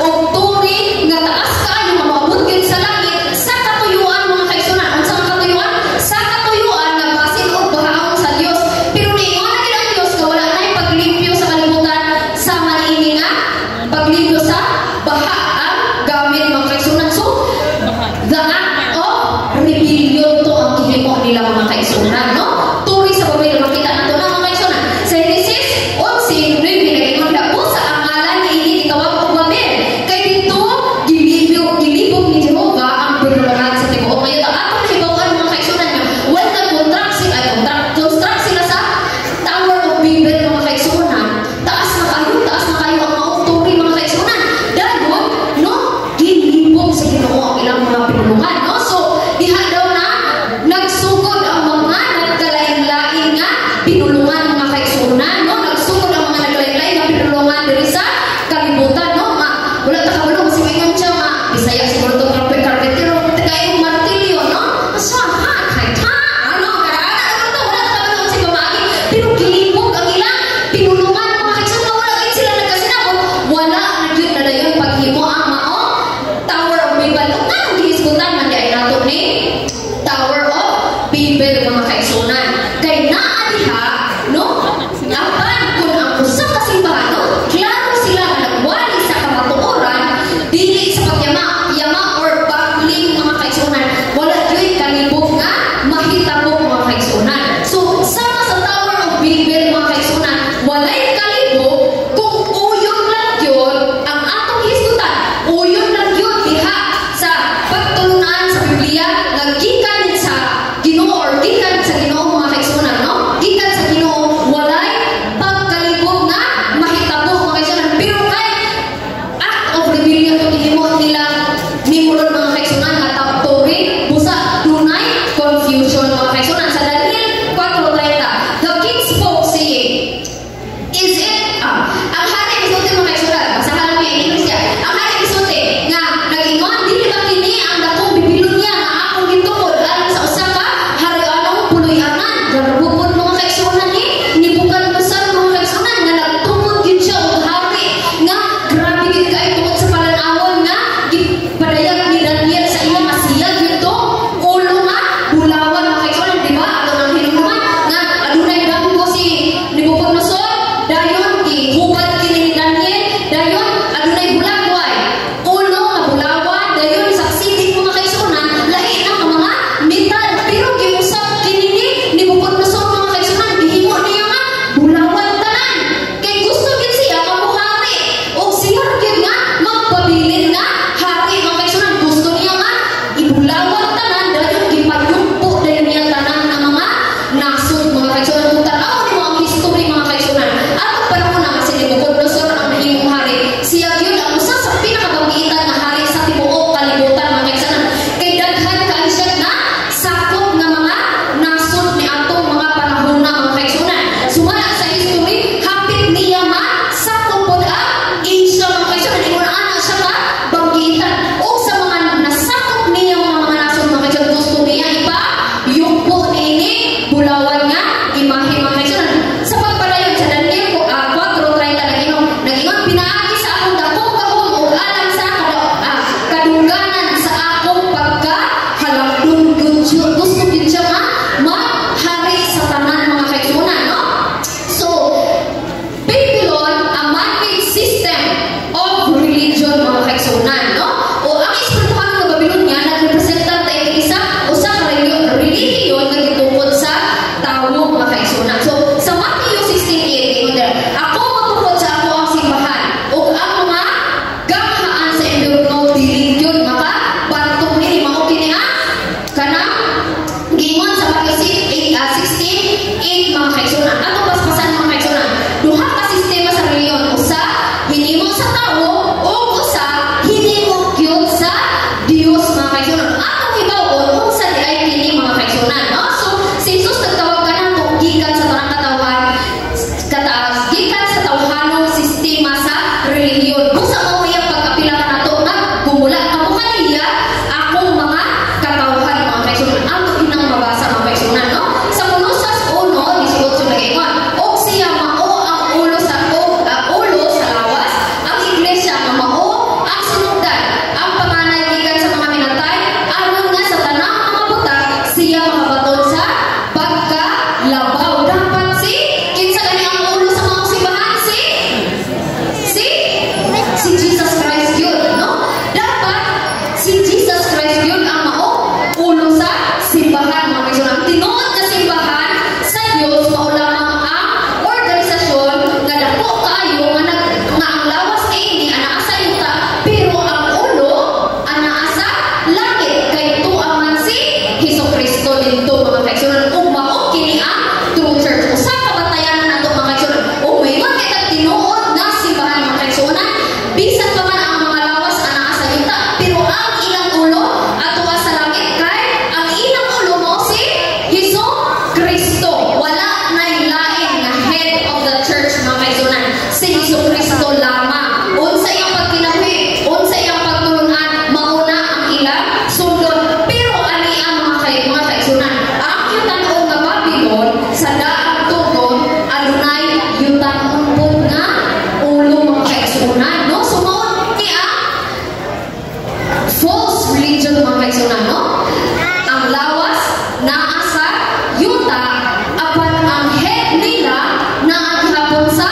og turig nga taas kaayo nga maabot gyud sa langit sa katuyuan mga kaigsunan. Unsa nga katuyuan? Sa katuyuan nga basin og bahaon sa Dios. Pero niingon na gid ang Dios nga wala nay paglimpyo sa kalibutan sa maniini nga paglimpyo sa baha ang gamit mga kaigsunan. So the act of rebellion to ang gihimo nila mga kaigsunan, no? Turi sa Babel makita nato na mga kaigsunan. Sa Genesis 11:9 nag-ingon dako sa ang ngalan ni ini gitawag og Babel. Kay dito gilibog ni Jehova ang pinulanan sa tibuok ngayon. Ato hibawan mga kaigsunan nyo, when nag-construct sila sa Tower of Babel mga kaigsunan, taas na kayo ang maong turi mga kaigsunan. Dagon, no, gilibog sa Ginoo ang ilang mga pinulungan, no? So diha daw na nagsugod ang mga kaigsunan, no? Ang lawas naa sa yuta, apan ang head nila naagihapon sa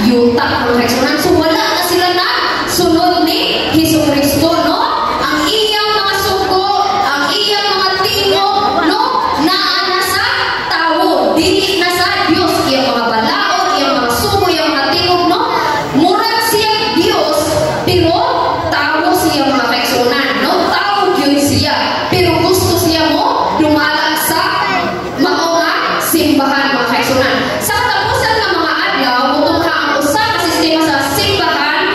yuta, mga kaigsunan. So wala na sila na sunod ni Hesukristo, no? Ang iyang mga sugo, ang iyang mga tingog, no? Naa na sa tao, dili na sa Dios. Iyang mga balaod, iyang mga sugo, iyang mga tingog, no? Murag siya Dios, pero tao siya, mga kaigsunan, no? Tao yun siya, pero gusto siya mo dumala sa mga simbahan, mga kaigsunan. Sa katapusan ng mga adlaw, mutungha ang usa ka sistema sa simbahan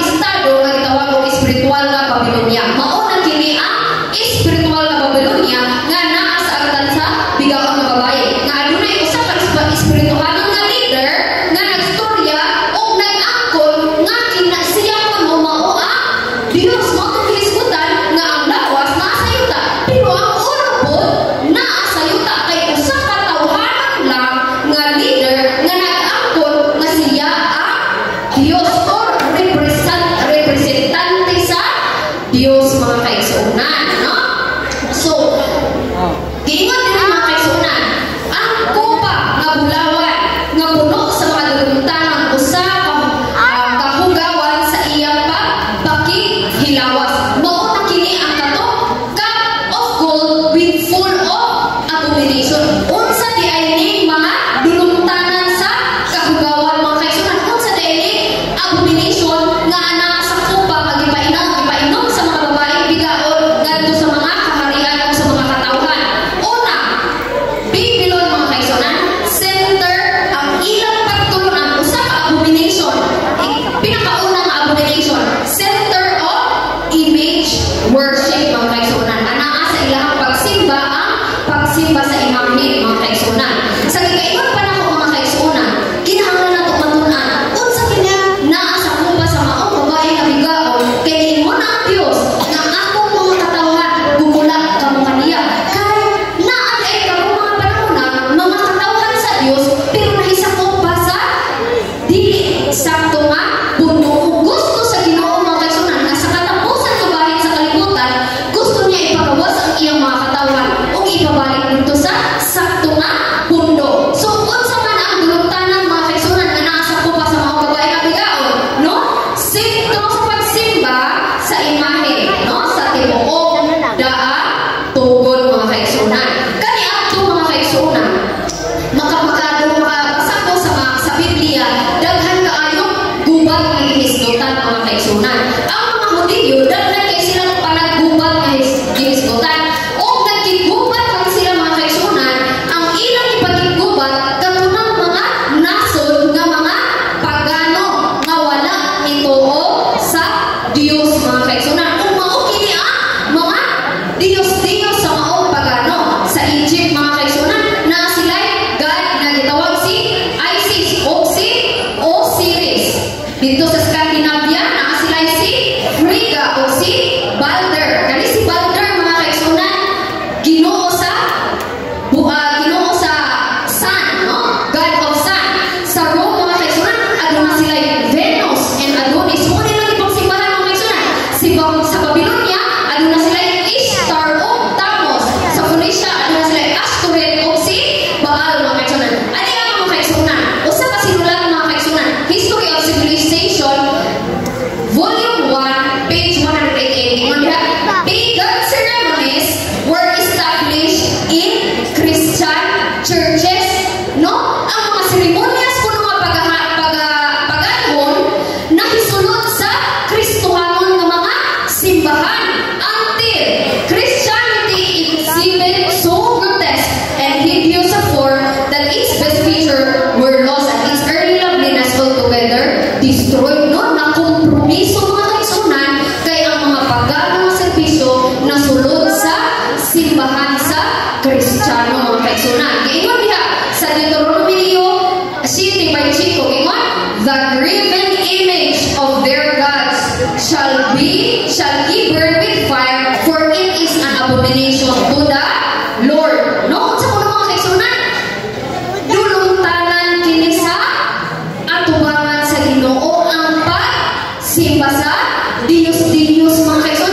estado nga gitawag og espiritual nga Babilonia. Mao na kini ang espiritual nga Babilonia nga naa sa agtan sa bigaong nga babaye. Nga adunay usa ka espirituhan nga leader nga nagstorya og nag-angkon nga ina siya mo mao ang Dios. Mao tong hisgutan nga ang lawas naa sa yuta, pero ang ulo pod naa sa yuta kay usa ka tawhanon lang nga leader nga nag-angkon nga siya ang Dios or representante sa Dios, mga kaigsunan, no? So, giingon din mga kaigsunan, ang kupa nga bulawan nga puno sa mga duguntanan usa kahugawan sa iyang pagpakihilawas. Mao na kini ang kato cup of gold with full of abomination. Unsa di ay ning mga duluntanan sa kahugawan, mga kaigsunan? Unsa di ay ning abomination nga ana sa kupa magipainom sa mga babaeng bigaon ngadto sa mga kaharian o sa mga katawhan. Una, Babylon, mga kaigsunan, center ang ilang pagtulunan usa ka abomination. Pinakauna nga abomination, center of image worship, mga kaigsunan. Anaa sa ilahang pagsimba ang pagsimba sa imahe, mga kaigsunan. Sa gigaingon pa nako, mga kaigsunan, kinahanglan nato matunan unsa kini naa sa kupa sa maong babae nga bigaon kay ingon ang Dios nga akong mga katawhan gumula kamo kaniya. Kay naa ay kamo mga panahon mga katawhan sa Dios pero nahisakop pa sa dili sakto nga puno. Gusto sa Ginoo, mga kaigsunan, nga sa katapusan sa bahin sa kalibutan, gusto niya ipagawas ang iyang mga katawhan o ipabalik dito sa sakto nga pundo. So unsa man ang duluntanan, mga kaigsunan, nga naa sa kupa sa mga babae nga bigaon, no? Sinto sa pagsimba sa imahe, no? Sa tibuok daa tugod, mga kaigsunan. Kani adto, mga kaigsunan, makabasa ko sa Biblia, daghan kaayo gubat nga gihisgutan, mga kaigsunan. Ang mga Hudiyo, daghan kay silang panaggubat nga gihisgutan o nagkigubat man sila, mga kaigsunan. Ang ilang ipagigubat katunang mga nasod nga mga pagano nga wala nituo sa Dios, mga kaigsunan. Kung mao kini ang mga Dios sa maong pagano sa Egypt, mga kaigsunan, na sila god nga gitawag si Isis o si Osiris. Dito sa Scandinavia na sila si Frigga o si Balder. Kani si Balder, mga kaigsunan, ginoo sa sun, no? God of sun. Sa Rome, mga kaigsunan, aduna sila Venus and Adonis. Mo nilang ipagsimbahan, mga kaigsunan. Sa Babylonia, aduna sila Ishtar o Tammuz. Sa Phoenicia, aduna sila Ashtoreth o si Baal, mga kaigsunan. Ano yung mga kaigsunan? Usa ka sinulat, mga kaigsunan, History of Civilization, Volume 1, page 188. Ingon diha, pagan ceremonies were established in Christian churches, no? Ang mga seremonyas kuno nga paganon nahisulod sa Kristohanon nga mga simbahan until Christianity exhibited so grotesque and hideous a form that its best feature were lost and its early loveliness altogether destroyed, no? Nakompromiso, mga kaigsunan, kay ang mga pagano nga serbisyo nasulod sa simbahan sa Kristiyano, mga kaigsunan. Giingon diha sa Deuteronomy City by Chico, giingon, the graven image of their gods shall be burned with fire, for it is an abomination to the Lord. No? Sa mga kaigsunan, duluntanan kini sa atubangan sa Ginoo ang pagsimba sa Dios, mga kaigsunan.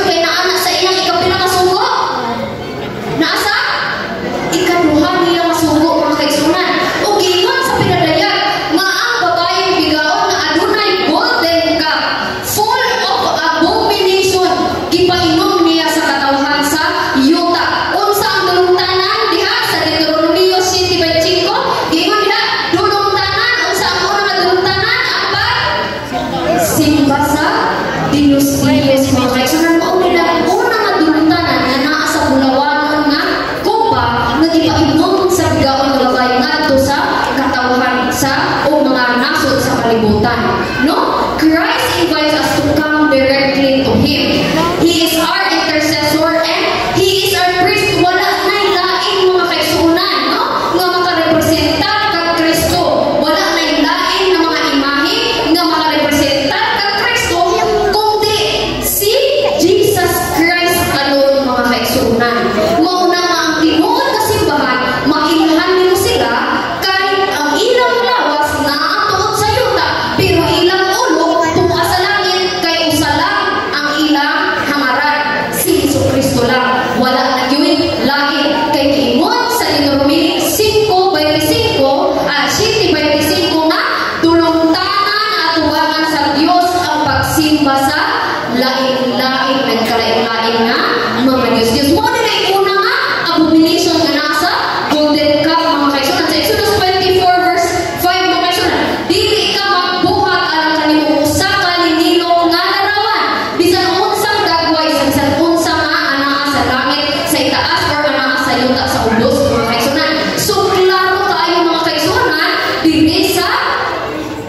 lain-lain, nagkalain-lain na mga Diyos-Diyos. Mo na una nga, abomination nga nasa golden cup, mga kaigsunan. Sa Exodus 24 verse 5, mga kaigsunan, dili ka magbuhat alang kanimo usa ka linilong nga larawan. Bisan unsang dagway, bisan unsa nga anaa sa langit, sa itaas, or anaa sa yuta sa ubos, mga kaigsunan. So, klaro kaayo mga kaigsunan, dili sa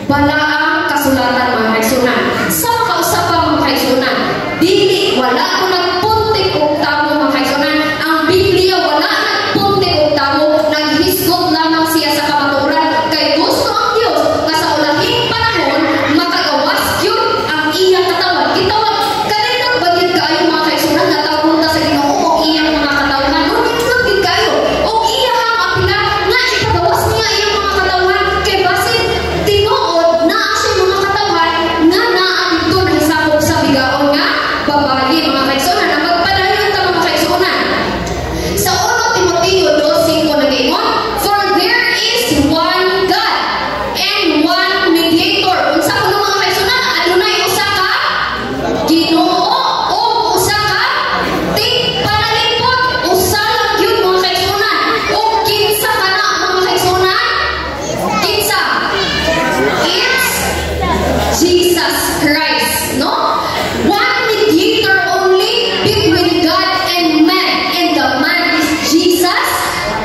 balaang kasulatan, mga kaigsunan. Sa makausapang mga kaigsunan, dili, wala ko nagpuntik og tamo, mga kaigsunan. Ang Biblia wala nagpuntik og tamo, naghisgot lamang siya sa kamatuoran. Kay gusto ang Dios nga sa ulahing panahon makagawas gyud ang iyang katawan. Kitawag kanina bagid kaayo, mga kaigsunan, nga tawgon ta sa Ginoo og iyang mga katawan. Ngunit gid kayo og iyang apila nga ipagawas niya iyang mga katawan kay basin tinuod naa siya mga katawan nga naa dito nahisabog sa bigaon nga babayi, mga kaigsunan. Ang magpadayon ta, mga kaigsunan. Sa 1 Timoteo 2:5 nag-ingon, for there is one God and one mediator. Unsa kuno, mga kaigsunan? Adunay usa ka Ginoo o usa ka tigpanalipod. Usa lang yun, mga kaigsunan. O kinsa kana, mga kaigsunan? Kinsa? It's Jesus Christ, no? One mediator only between God and man, and the man is Jesus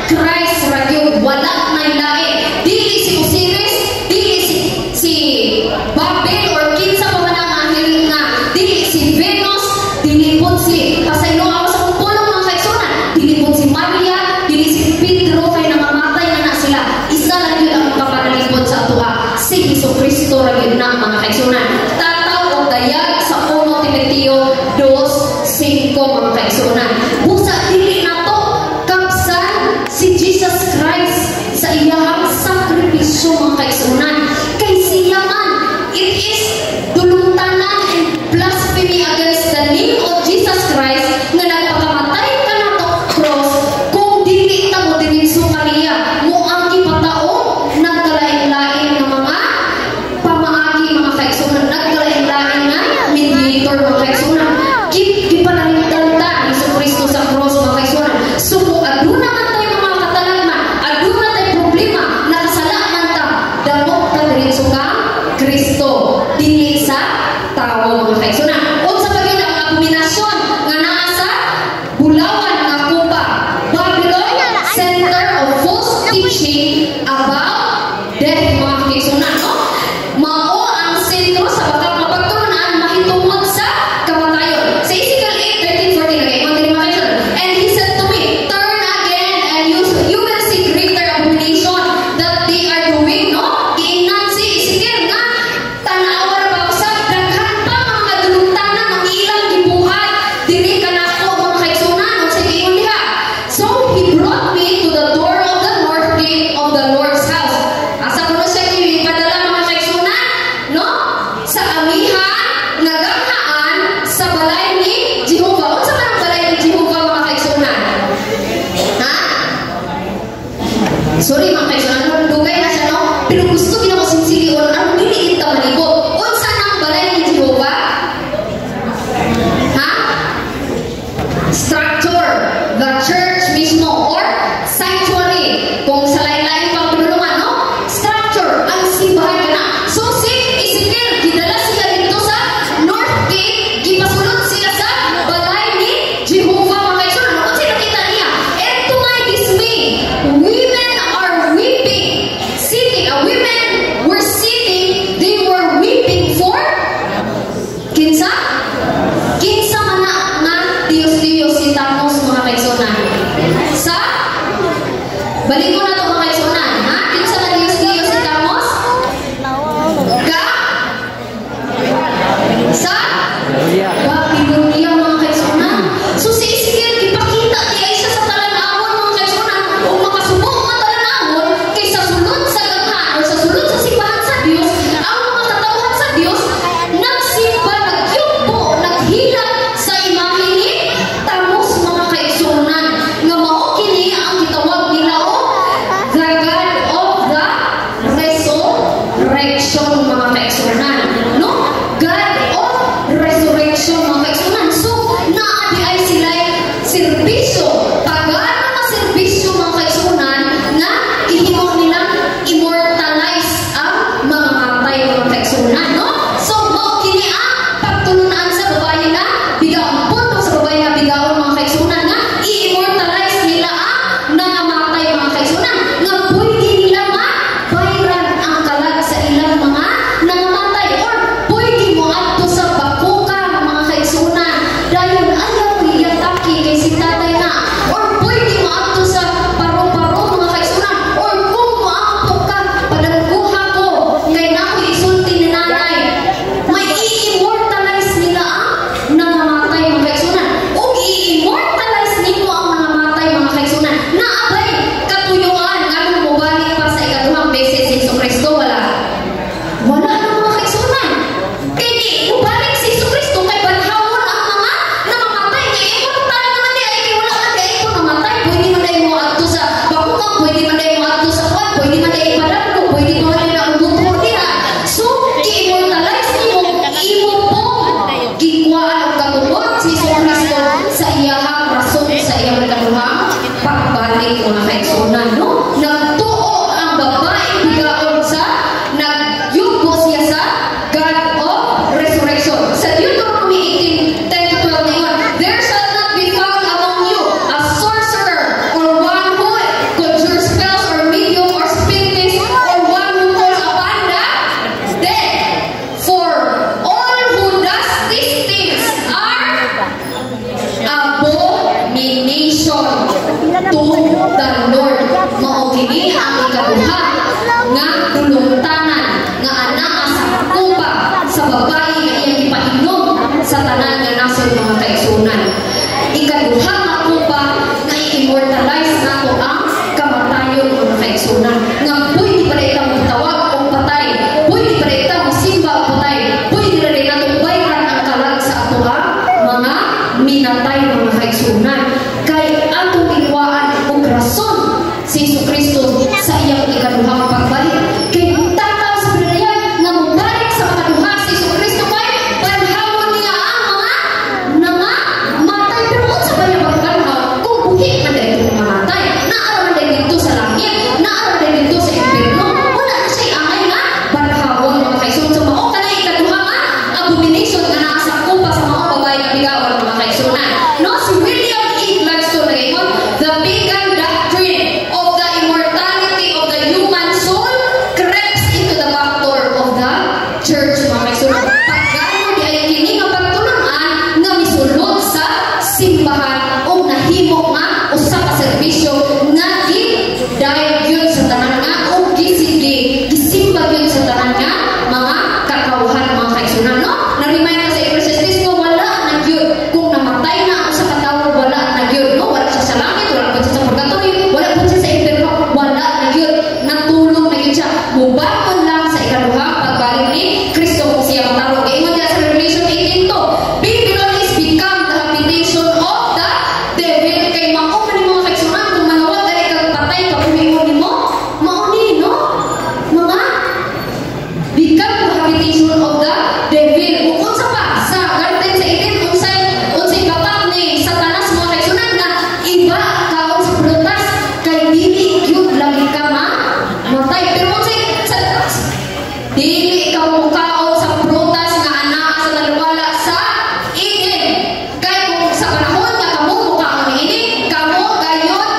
Christ. Ragyod, wala may lain. Dili si Osiris, dili si Babel, or kinsa pa man ang anghel nga, dili si Venus, dili po si pasaylo ako sa kumpulong, mga kaigsunan, dili po si Maria, dili si Pedro, kay namamatay na sila. Isa lang yun ang kapanalipod sa atuha, si Jesucristo ragyod na, mga kaigsunan. Tataw o dayag sa 1 Timoteo 2:5, mga kaigsunan. Busa dili nato kapsan si Jesus Christ sa iyang sakripisyo, mga kaigsunan. Kay siya man, it is dulungtanan and blasphemy against the name of Jesus Christ nga nagpakamatay ka na to cross kung dili ta mo dininso kaniya mo ang ipatao nagkalain-lain ng mga pamaagi, mga kaigsunan, nagkalain-lain na mediator, mga kaigsunan. Gipanalingdan ta ni Jesucristo sa cross, mga kaigsunan. So kung aduna man tayo mga katalagman, aduna tayo problema, nakasala man ta, damot ta diretso ka Kristo, dili sa tao, mga kaigsunan. Unsa pa gyud ang abominasyon nga naa sa bulawan nga kupa, Babylon, center of false teaching about death, mga kaigsunan, no? Mao ang sentro sa pagtulunan mahitungod sa kamatayon. Sa Ezekiel 8:13-14 nag-ingon din, mga kaigsunan, and he said to me, turn again and you will see greater abomination that they are doing, no? Giingnan si Ezekiel nga tanawa ra ba sa daghan pa mga dulungtanan ang ilang gibuhat diri kanako, mga kaigsunan. Unsa giingon diha? So he brought me to the door of the north gate of the Lord's house. Asa kuno siya gipadala, mga kaigsunan, no? Sa amihan nga ganghaan sa balay ni Jehovah. Unsa man ang balay ni Jehovah, mga kaigsunan? Ha? Sorry, mga kaigsunan, dugay na siya, no? Pero gusto ginako sinsilion, ang dili kita malibot. Unsa nang balay ni Jehovah? Ha? Structure, the church mismo, or sanctuary. Kung sa lain-lain pang pinulungan, no? Structure, ang simbahan ka na. So si Ezekiel, gidala sila dito sa North Gate, gipasulod sila sa balay ni Jehovah, mga kaigsunan. Kung sino kita niya, and to my dismay, women are weeping, sitting, women were sitting, they were weeping for kinsa? Kinsa man na nga Diyos-Diyos si Tamos, mga kaigsunan. Sa balik ko na to, mga kaigsunan, ha? Kinsa na Diyos-Diyos si Tamos? Sa Babylonia, mga kaigsunan. So si Ezekiel, ipakita niya isa sa talanawon, mga kaigsunan, o makasubok mga talanawon kay sa sulod sa ganghan o sa sulod sa simbahan sa Dios, ang mga katauhan sa Dios nagsimba, nagyup sa tanan nga nasod mga kaigsunan. Ikaduha ako pa na i-immortalize na ako ang kamatayon mga kaigsunan. Nga pwede pa rin itang tawag o patay, pwede pa rin itang simba o patay, pwede pa rin itong bayran ang kalag sa ato mga minatay mga kaigsunan. Kay atong iwaan o rason si Jesucristo sa iyang ikaduhang pagbalik. Kay tataw sa pinalayan nga mabalik sa makaduha si Jesucristo kay panahon niya ang mga matay. Pero unsa ba yung pagbanhaw kung buhi man dahil itong mamatay? Naaraman dahil dito sa langit, naaraman dahil dito sa impyerno. Wala na siya angay nga panahon mga kaigsunan. So mao ka na ikaduha nga abomination nga nasa kupa sa mga babae nga bigawan mga kaigsunan. No, si William E. Gladstone nag-ingon, the pagan doctrine of the immortality of the human soul creeps into the back door of the church mga kaigsunan. Pagkano di ay kini nga pagtulunan nga misulod sa simbahan o nahimo nga usa ka serbisyo nga gi-dive yun sa tanan nga o gisige gisimba yun sa tanan nga mga kakauhan mga kaigsunan. No, na-remind ka sa Ecclesiastes nga wala na yun kung namatay na ako sa katawo, wala na yun. No, wala siya sa langit, wala po siya sa purgatory, wala po siya sa impyerno, wala na yun. Natulong na yun siya. Mubangon lang sa ikaduha pagbalik ni Kristo kung siya matawag. Ingon niya sa Revelation 18 to, Babylon is become the habitation of the devil. Kay maong ni mga kaigsunan kung manawag ay kang patay kapumingon mo, mauni no? Mga become the habitation of the devil. Kung unsa pa sa Garden sa Eden, unsay batak ni Satanas mga kaigsunan na iba kaon sa prutas kay dili gyud lagi ka matay. Pero unsay Satanas dili ka mukaon sa prutas nga anaa sa talwala sa Eden. Kay kung sa panahon nga kamo mukaon ni Eden, kamo gayud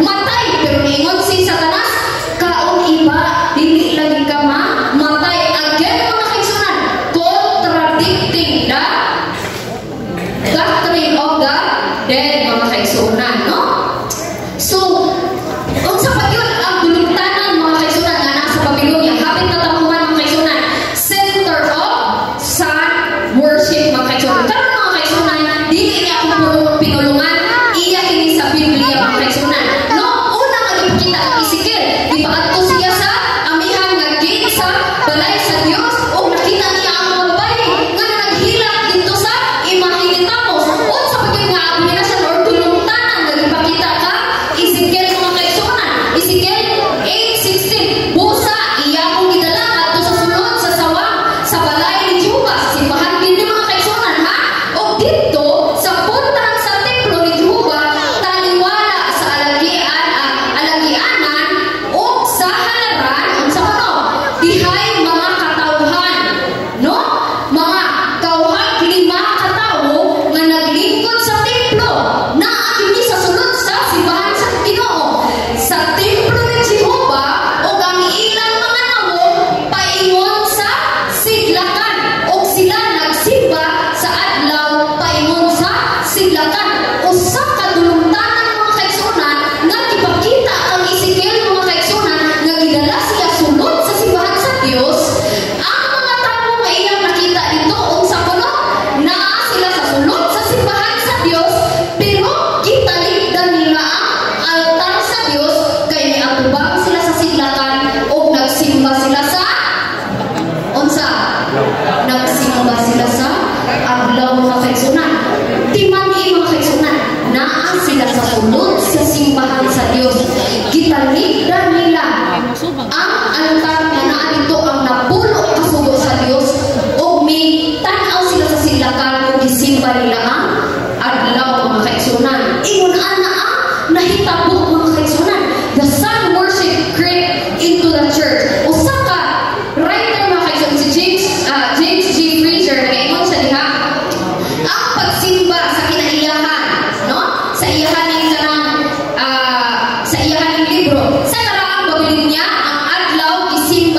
matay. Pero niingon si Satanas, kaon iba dili lagi ka matay. Again mga kaigsunan, contradicting the doctrine of the dead mga kaigsunan, no? So, unsa pa yun ang dulugtanan mga kaigsunan nga nasa Babylonia? Hapit na tamuhan mga kaigsunan, center of sun worship mga kaigsunan. Karon mga kaigsunan, dili niya akong puro pinulungan, iya kini sa Biblia mga kaigsunan. No, una nga ipakita ang Ezekiel, ipaadto siya sa amihan nga gate sa balay sa Dios o nakita niya ang mga babae nga naghilak dito sa imahe ni Tamos. Unsa pa gyud nga abominasyon or dulugtanan nga ipakita ka Ezekiel mga kaigsunan. Ezekiel 8:16, busa iya kong gidala adto sa sulod sa sawang sa balay ni Jehovah, simbahan din mga kaigsunan ha. O dito sa puntahan sa templo ni Jehovah, taliwala sa alagianan o sa halaran unsa kuno dihay mga katawhan, no? Mga kauhag 5 katawo nga naglingkod sa templo na kini sa sulod sa simbahan sa Ginoo. Sa templo ni Jehovah o ang ilang mga nawo paingon sa sidlakan o sila nagsimba sa adlaw paingon sa sidlakan. Usa ka dulugtanan mga kaigsunan nga gipakita ang Ezekiel mga kaigsunan nga gidala siya sulod sa simbahan sa Dios. Ang mga tawo nga iyang nakita dito unsa kuno naa sila sa sulod sa simbahan sa Dios, pero gitaligdan nila ang altar sa Dios kay miatubang sila sa sidlakan o nagsimba sila sa unsa? Nagsimba sila sa adlaw mga kaigsunan. Timani mga kaigsunan, naa sila sa sulod sa simbahan sa Dios. Gitaligdan nila ang altar nga naa dito ang napulo kasugo sa Dios o may tanaw sila sa sidlakan o gisimba nila ang adlaw mga kaigsunan. Ingon ana nahitabo mga kaigsunan. The sun worship crept into the church. Usa ka writer mga kaigsunan si James G. Fraser nag-ingon sa diha, ang pagsimba sa kinaiyahan, no? Sa iyahan ng sa iyahan ng libro sa karaang Babylonia, ang adlaw gisimba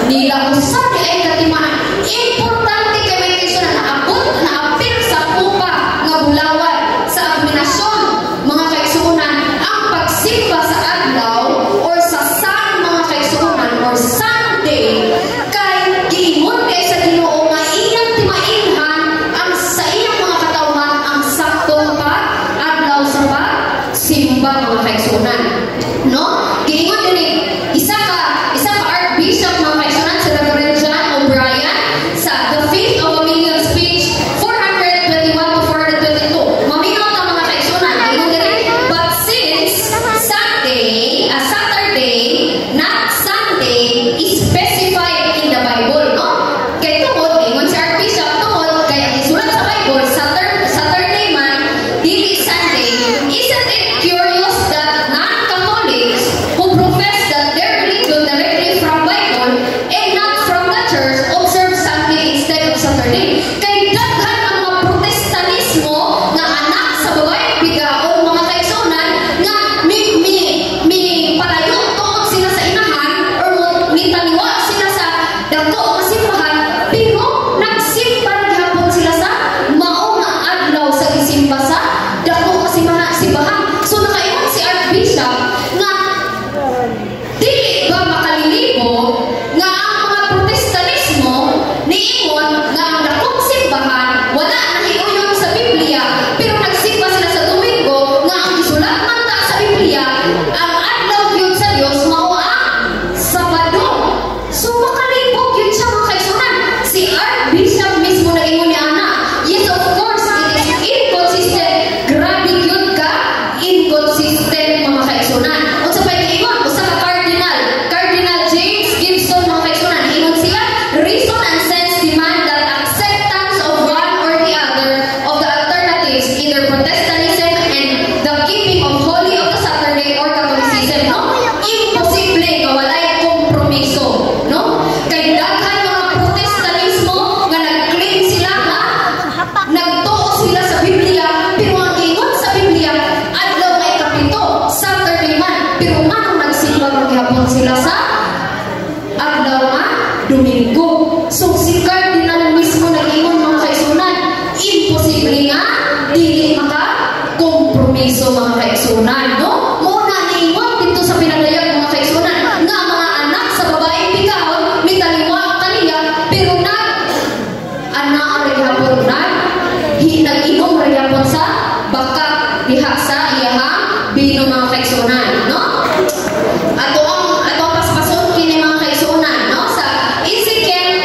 Nila usa di ay katimaan. Importante kay may kaigsunan na abot na apil sa kupa nga bulawan sa abominasyon mga kaigsunan ang pagsimba sa adlaw or sa sun mga kaigsunan or Sunday kay giingon kay sa Ginoo nga iyang timailhan ang sa iyang mga katawhan ang saktong pa adlaw sa simba mga kaigsunan. No? Giingon din isa ka Archbishop mga kaigsunan sa Reverend John O'Brien sa The Faith of a Million speech 421 to 422. Maminaw na mga kaigsunan. Giingon din, but since Saturday, not Sunday, is specified in the Bible, no? Kay tungod, giingon si Archbishop, tungod, kaya isulat sa Bible, Saturday man, dili Sunday. Isn't it curious that non-Catholics who profess that their religion directly from Bible and not from the church observe Sunday instead of Saturday? Kay daghan ang mga Protestanismo nga anak sa babaeng bigaon mga kaigsunan nga mi palayo tuod sila sa inahan or nitaniwa sila sa dako nga simbahan pero nagsimba gihapon sila sa mao nga adlaw sa gisimba sa dako nga simbahan. So nakaingon si Archbishop nga dili ba makalilibo nga ang mga Protestanismo niingon nga ang dakong simbahan wala nahiuyon sa Biblia pero nagsimba sila sa Domingo nga ang gisulat man ta sa Biblia ang adlaw gyud sa Dios mao ang Sabado. So makalibog yun siya mga kaigsunan. Si Archbishop mismo nag-ingon niya ana, yes of course it is inconsistent. Grabe yun ka inconsistent mga kaigsunan. Unsa pa giingon usa ka Cardinal James Gibson mga kaigsunan, ingon siya, reason and sense demand that acceptance of one or the other of the alternatives, either Protestantism and the keeping of holy of the Saturday or Catholicism, no? Imposible nga walay kompromiso, no? Kay daghan mga Protestanismo nga nag-claim sila nga nagtuo sila sa Biblia pero ang ingon sa Biblia adlaw ay kapito Saturday man pero manong nagsimba maghapon sila sa adlaw nga Domingo. So si Cardinal mismo nag-ingon mga kaigsunan imposible nga dili maka kompromiso mga kaigsunan, no? Muna niingon dito sa pinaglayag mga kaigsunan nga mga anak sa babaeng bigahon mitaliwa kaniya pero ana ari hapon nag-inom rin hapon sa baka diha sa iyahang bino mga kaigsunan, no? Ato ang paspason kini mga kaigsunan, no? Sa Ezekiel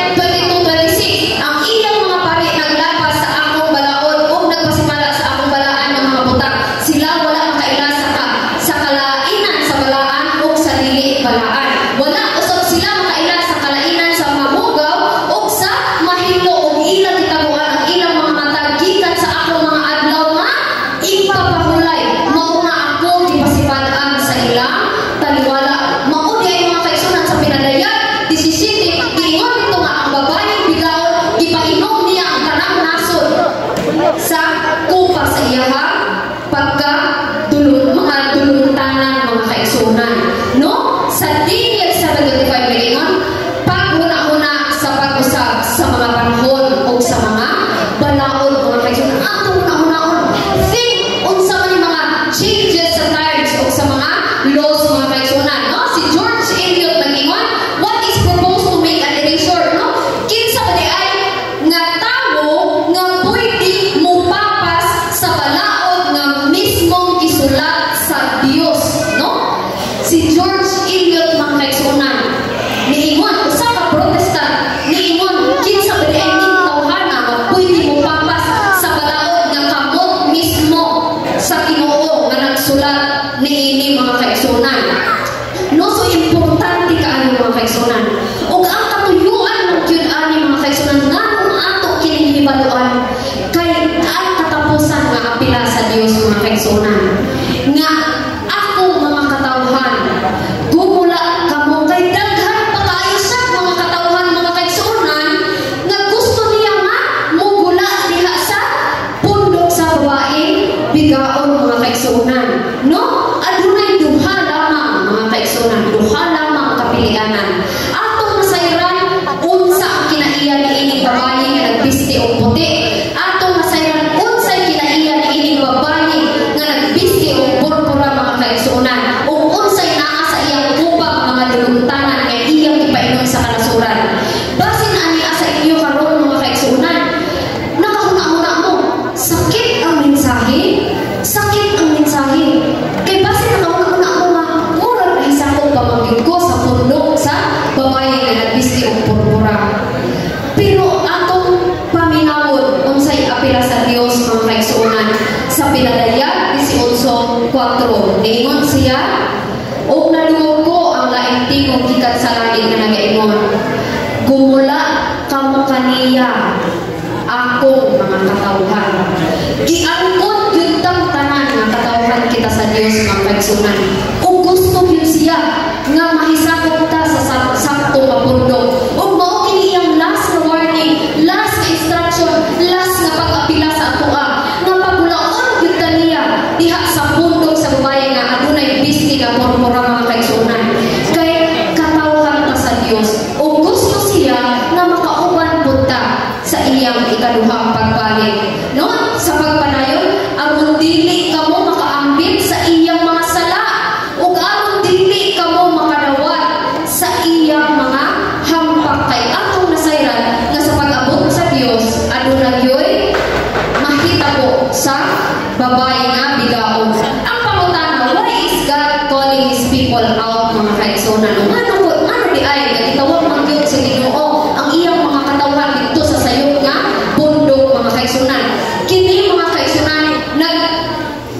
bisti o purpura. Pero atong paminawon unsay apila sa Dios mga kaigsuonan sa Pinadaya 18:4 niingon siya, "O nalungog ko ang laing tingog gikan sa langit nga nagaingon, gumula kamo kaniya akong mga katawhan." Giangkon gyud tang tanan nga katawhan kita sa Dios mga kaigsuonan. Ug gusto gyud siya nga mahisakop ta sa sakto nga pundok. Ug mao kini iyang last na warning, last na instruction, last nga pag-apila sa atoa nga pagulaon gyud kaniya diha sa pundok sa babaye nga adunay bisti nga purpura mga kaigsuonan. Kay katawhan ta sa Dios. Ug gusto siya nga makauban pud ta sa iyang ikaduhang pagbalik. No? Sa pagpanayon, aron dili kamo makaambit sa iyang mga sala ug aron dili kamo makadawat sa iyang mga hampak kay atong nasayran nga sa pag-abot sa Dios aduna gyoy mahitabo sa babae nga bigaon. Ang pangutana, why is God calling His people out mga kaigsuonan? Ano di ay gitawag man gyud sa Ginoo ang iyang mga katawhan dito sa sayop nga bundok mga kaigsuonan. Kini mga kaigsuonan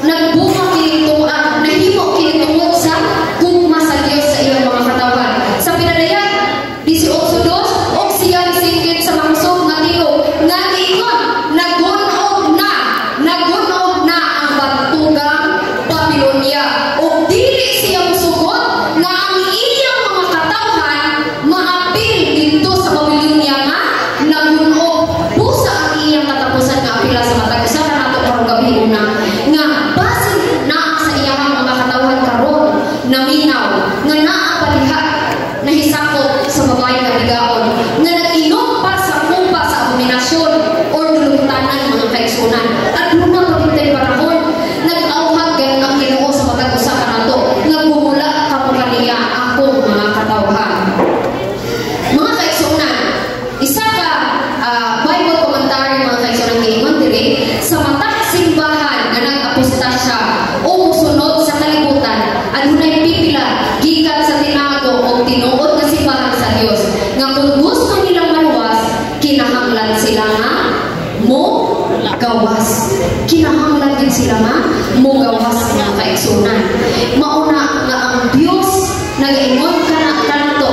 nagbunga kini tuwa, nahimo kini tungod sa gugma sa Dios sa iyang mga katawhan. Sa Pinadaya 18:2 og siya singkit sa mangsog nga tingog nga giingon, nagunog na ang bantugang Babilonia ug dili siya musugot nga ang iyang mga katawhan maapil dito sa Babilonia nga nagunog. Busa ang iyang katapusan nga apila sa matag usa ka nato karong gabi una nga basin naa sa iyang mga katawhan karon naminaw nga naa pa diha nahisakop sa babae nga bigaon nga nag-inom pa sa kumpa sa abominasyon o dulungtanan mga kaigsuonan. At luna pa bitay panahon nag-auhag gayon ang Ginoo sa matag usa ka nato nga gumula kamo kaniya akong mga katawhan. Mga kaigsuonan, isa ka Bible commentary mga kaigsuonan giingon diri sa matag simbahan nga nag-apostasya o musunod sa kalibutan adunay pipila gikan sa tinago o tinuod nga simbahan sa Dios nga kung gusto nilang maluwas kinahanglan sila nga mo gawas. Kinahanglan din sila nga mo gawas mga kaigsuonan. Mauna nga ang Dios nag-ingon kanato,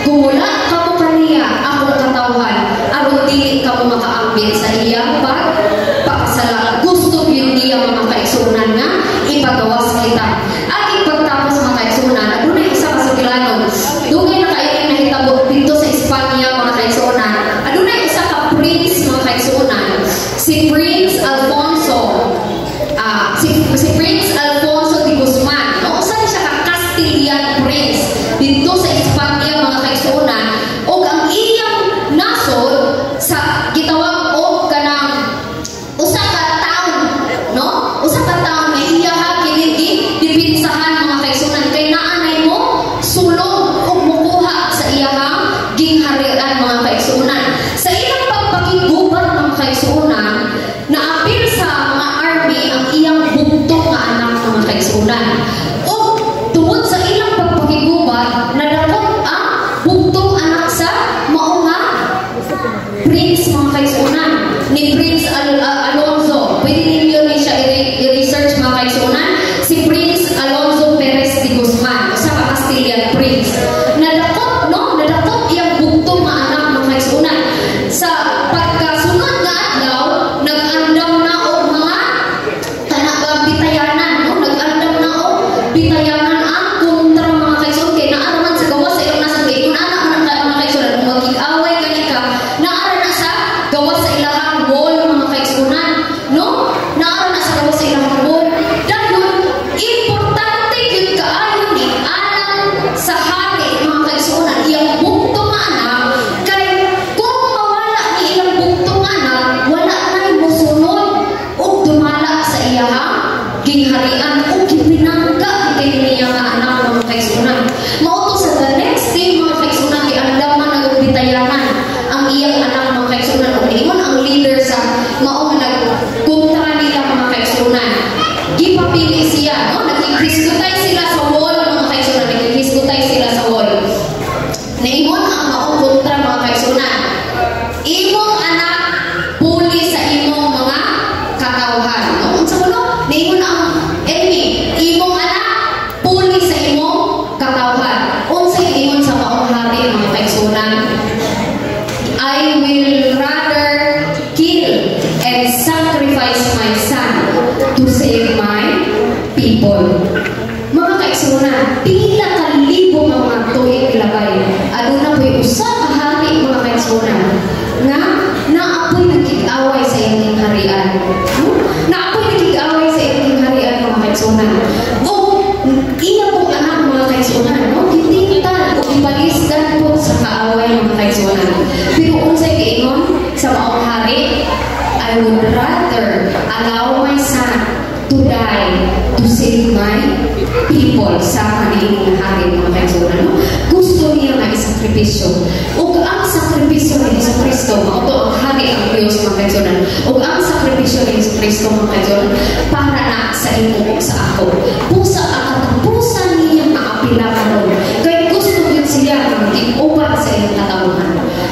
gumula kamo kaniya akong katawhan aron dili kamo makaambit sa iyang pagpakasala. Gusto gyud niya mga kaigsuonan nga ipagawas kita. At ipagtapos mga kaigsuonan, adunay isa ka sugilanon. Dugay na kaayong nahitabo dito sa Espanya mga kaigsuonan. Adunay isa ka prince mga kaigsuonan. Si Prince Alfonso. Si kayo mga kaigsunan. Pero unsay giingon sa maong hari, I would rather allow my son to die to save my people sa kanilang hari mga kaigsunan. Gusto niya nga isakripisyo. Ug ang sakripisyo ni Hesus Kristo, mao ang hari ang Dios mga kaigsunan. Ug ang sakripisyo ni Hesus Kristo mga kaigsunan para na sa imo ug sa ako. Pusa ang katapusan niya maapila karon. Kay gusto gyud siya nga mag-uban sa iyong katawhan.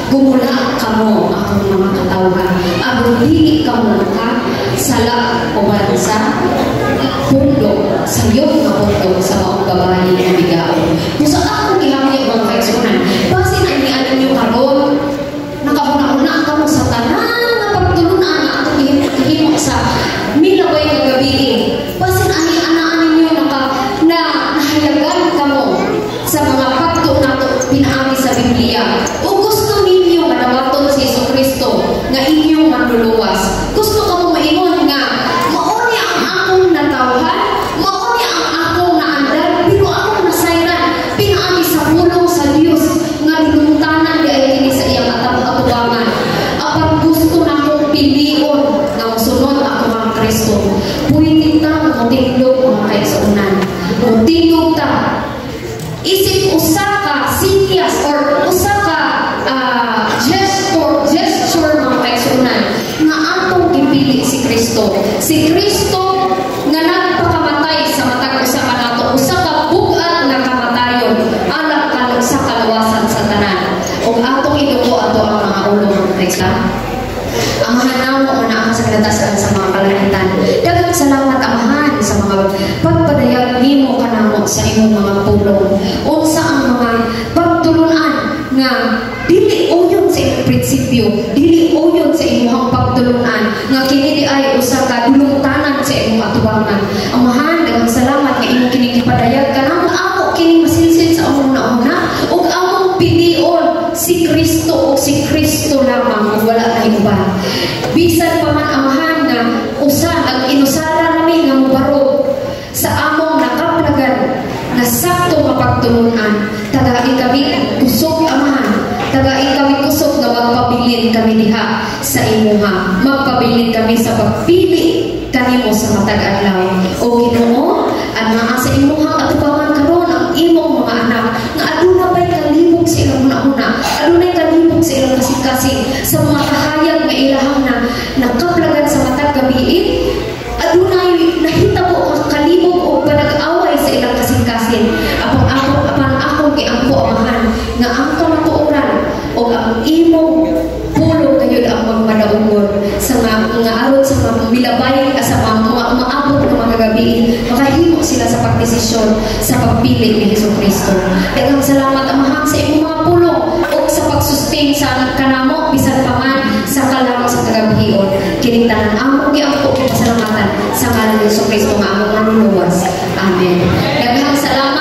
Gumula kamo akong mga katawhan. Aron dili kamo ka sala o sa pundo, sa iyong mga pundo sa maong babae na bigaw. Kung sa akong gihamya mga kaigsunan, basin ang nianan niyo karon, nakahuna-una ka mo sa tanan na pagtulunan na atong ihimo sa milaway nga gabi. Basin ang nianan niyo nahayagan ka mo sa mga pagto nato pinaagi sa Biblia. O gusto ninyo manawaton si Hesus Kristo nga inyong manluluwas. Gusto ka mo maingon nga mauni ang akong natawhan, mauni ang akong naandar, pero akong nasayran pinaagi sa pulong sa Dios nga dinungtanan di ay kini sa iyang atubangan. Apan gusto na akong pilion nga mosunod ako ang Kristo. Pwede ta motinglog mga kaigsunan. Motinglog ta. Isip usaka sinyas or usaka gesture mga kaigsunan nga atong gipili si Kristo. Si Kristo nga nagpakamatay sa matag usa ka nato, usa ka bugat nga kamatayon alang kanang sa kaluwasan sa tanan. Ug atong idugo ato ang mga ulo mga kaigsunan. Amahan namo na ang sagradasan sa mga kalangitan. Daghang salamat amahan sa mga pagpadayag nimo kanamo sa imong mga pulong. Unsa ang mga pagtulunan nga dili uyon sa imong prinsipyo, dili uyon sa imong pagtulunan nga kini ay usa ka dulungtanan sa imong atubangan. Amahan daghang salamat nga imong kini gipadayag kanamo ako kini masilsil sa among nauna ug among pilion si Kristo o si Kristo lamang wala na iba. Bisan pa man amahan nga usa ang inusara nami nga mubarog sa among nakaplagan na sakto nga pagtulunan. Tagai kami kusog amahan. Tagai kami kusog nga magpabilin kami diha sa imuha. Magpabilin kami sa pagpili kanimo sa matag adlaw. O Ginoo, ana sa imuha atubangan karon ang imong mga anak nga aduna pay kalibog sa ilang una-una. Adunay kalibog sa ilang kasing-kasing sa mga kahayag nga ilahang na nakaplagan sa matag gabi. Adunay nahitabo ang kalibog o panag-away sa ilang kasing-kasing. Apan ako giangko amahan nga ang kamatuoran o ang imong pulo kayo ang magmadaugod sa nga aron sa mga milabay sa mga maabot ng mga gabi makahimo sila sa pagdesisyon sa pagpili ni Hesus Kristo. Daghang salamat amahan sa imong mga pulo o sa pagsustain sa kanamo bisan pa man sa kalamang sa kagabihion. Kining tanan amo giangko pasalamatan sa ngalan ni Hesus Kristo nga among manluluwas. Amen. Daghang salamat